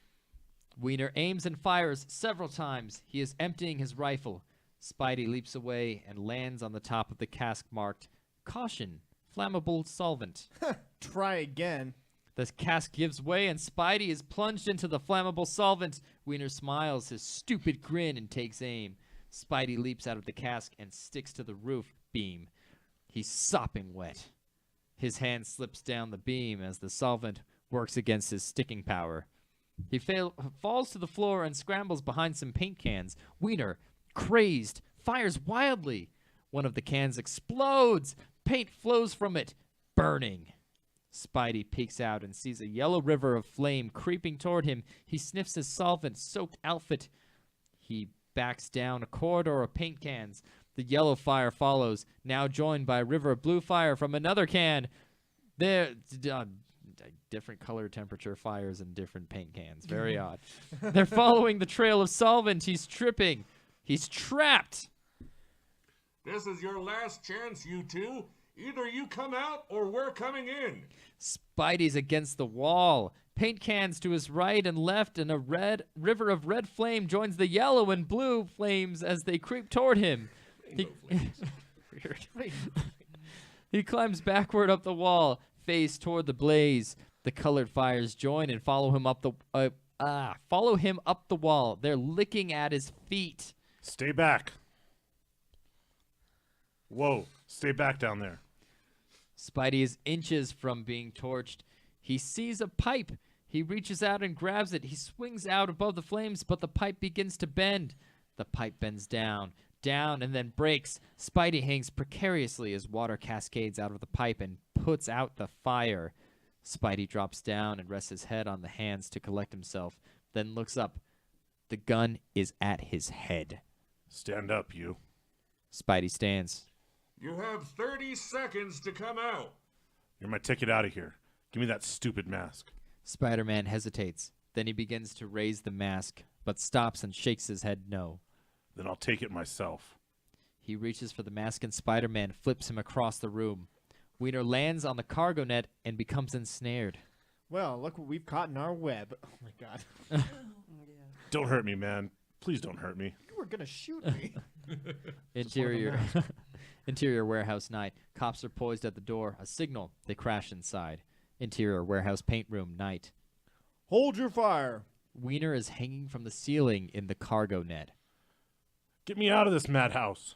Wiener aims and fires several times. He is emptying his rifle. Spidey leaps away and lands on the top of the cask marked, "Caution, flammable solvent." Try again. The cask gives way and Spidey is plunged into the flammable solvent. Wiener smiles his stupid grin and takes aim. Spidey leaps out of the cask and sticks to the roof beam. He's sopping wet. His hand slips down the beam as the solvent works against his sticking power. He falls to the floor and scrambles behind some paint cans. Wiener, crazed, fires wildly. One of the cans explodes. Paint flows from it, burning. Spidey peeks out and sees a yellow river of flame creeping toward him. He sniffs his solvent-soaked outfit. He backs down a corridor of paint cans. The yellow fire follows, now joined by a river of blue fire from another can. They're different color temperature fires in different paint cans. Very odd. They're following the trail of solvent. He's tripping. He's trapped. This is your last chance, you two. Either you come out or we're coming in. Spidey's against the wall. Paint cans to his right and left, and a river of red flame joins the yellow and blue flames as they creep toward him. Weird. He climbs backward up the wall, face toward the blaze. The colored fires join and follow him up the wall. They're licking at his feet. Stay back. Whoa, stay back down there. Spidey is inches from being torched. He sees a pipe. He reaches out and grabs it. He swings out above the flames, but the pipe begins to bend. The pipe bends down, and then breaks. Spidey hangs precariously as water cascades out of the pipe and puts out the fire. Spidey drops down and rests his head on the hands to collect himself, then looks up. The gun is at his head. Stand up, you. Spidey stands. You have 30 seconds to come out. You're my ticket out of here. Give me that stupid mask. Spider-Man hesitates. Then he begins to raise the mask, but stops and shakes his head no. Then I'll take it myself. He reaches for the mask and Spider-Man flips him across the room. Wiener lands on the cargo net and becomes ensnared. Well, look what we've caught in our web. Oh my god. Don't hurt me, man. Please don't hurt me. You were gonna shoot me. Interior warehouse night. Cops are poised at the door. A signal. They crash inside. Interior warehouse paint room night. Hold your fire. Wiener is hanging from the ceiling in the cargo net. Get me out of this madhouse.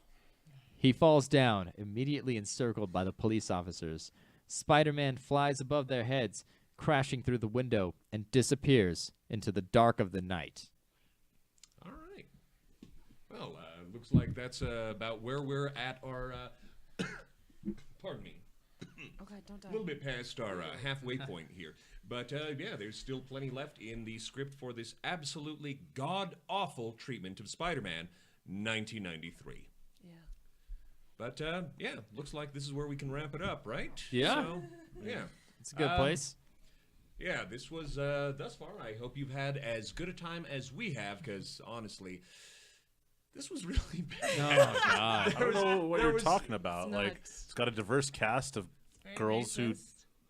He falls down, immediately encircled by the police officers. Spider-Man flies above their heads, crashing through the window, and disappears into the dark of the night. All right. Well, looks like that's about where we're at our, pardon me. Okay, don't die. A little bit past our halfway point here. But, yeah, there's still plenty left in the script for this absolutely god-awful treatment of Spider-Man, 1993. Yeah. But, yeah, looks like this is where we can wrap it up, right? Yeah. So, yeah. It's a good place. Yeah, this was, thus far, I hope you've had as good a time as we have, because, honestly, this was really bad. Oh, God. I don't know what you're talking It's about. nuts. Like, it's got a diverse cast of girls who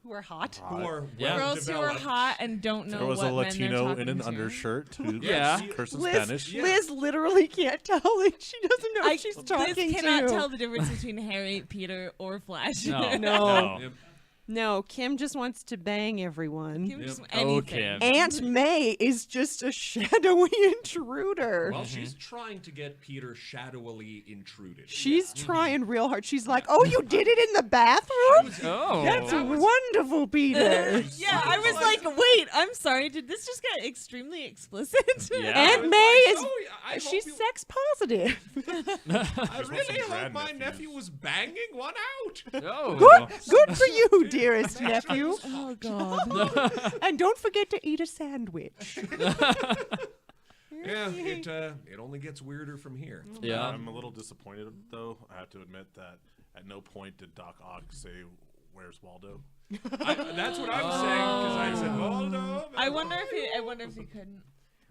are hot. Who are Yeah. Girls who are well-developed. hot and don't know there was what a men they're Latino talking in an to. undershirt who Yeah. curses Liz, Spanish. Yeah. Liz literally can't tell. Like, she doesn't know if she's talking Liz cannot to. tell the difference between Harry, Peter, or Flash. No. No. Yep. No, Kim just wants to bang everyone. Give me just Yep. Oh, anything. Kim. Aunt May is just a shadowy intruder. Well, she's trying to get Peter shadowily intruded. She's trying real hard. She's like, "Oh, you did it in the bathroom? Oh. That's wonderful, Peter." Yeah, I was like, wait, I'm sorry, did this just get extremely explicit? Yeah. Aunt May is I she's hope you- sex positive. I Just really wants some hope my grandnephews. nephew was banging one out. Oh. Good for you, dearest nephew. Oh, God. And don't forget to eat a sandwich. Yeah, it only gets weirder from here. Yeah. I'm a little disappointed, though. I have to admit that at no point did Doc Ock say, "Where's Waldo?" That's what I'm saying, because I said, Waldo. I wonder if he couldn't.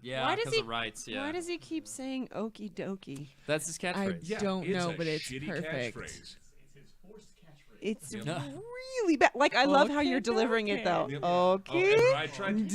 Yeah, Why does because he- of rights, yeah. Why does he keep saying "okie dokie"? That's his catchphrase. Don't know, a but it's shitty perfect. catchphrase. It's Yeah. really bad. Like, I love how you're Okay, delivering it, though. Yep. Okay. Oh, and I tried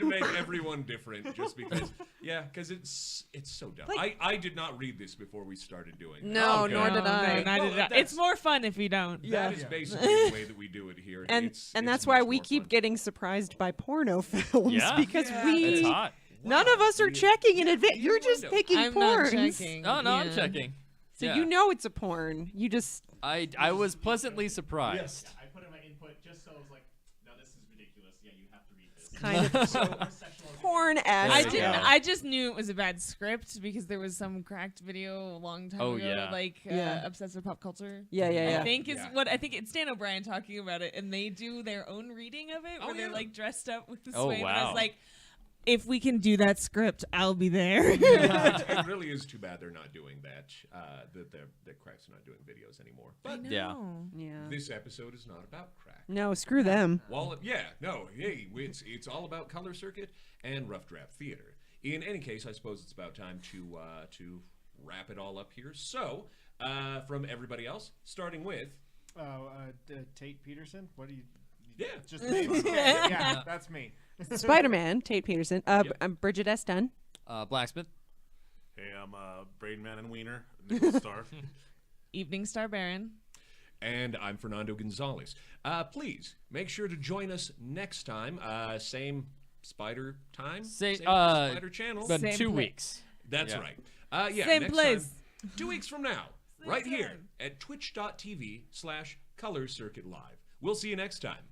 to make everyone different just because, because it's so dumb. I did not read this before we started doing it. No, Okay. nor did No, I. neither did I. Well, It's more fun if you don't. That is basically the way that we do it here. And it's that's much why we more keep fun. getting surprised by porno films Yeah. because Yeah, we It's hot. none of us are checking in advance. You're just window. picking I'm not porns. checking. Oh no, I'm Yeah. checking. So Yeah. you know it's a porn. You just I was pleasantly surprised. I put in my input just so I was like, no, this is ridiculous. Yeah, you have to read this. kind of porn There ass. you I go. didn't. I just knew it was a bad script because there was some cracked video a long time Oh, ago, yeah. like Yeah. Obsessed with Pop Culture. Yeah, yeah, yeah. I think is Yeah. what I think it's Dan O'Brien talking about it, and they do their own reading of it, where they're yeah. like dressed up with the Oh, suede. And I wow. was like, if we can do that script, I'll be there. It really is too bad they're not doing that. That Crack's not doing videos anymore. But Yeah. Yeah. this episode is not about Crack. No, screw them. It's all about Color Circuit and Rough Draft Theater. In any case, I suppose it's about time to wrap it all up here. So, from everybody else, starting with Tate Peterson. What do you? Yeah. Just names. Yeah, that's me. Spider-Man, Tate Peterson. I'm Bridget S. Dunn. Blacksmith. Hey, I'm Brain Man and Wiener, Nicholas Star. Evening Star Baron. And I'm Fernando Gonzalez. Please make sure to join us next time. Same Spider time, same Spider channel. But Same 2 pla- weeks. That's Yeah. right. Same next place. time, 2 weeks from now, Same right here time. at twitch.tv/Color Circuit Live. We'll see you next time.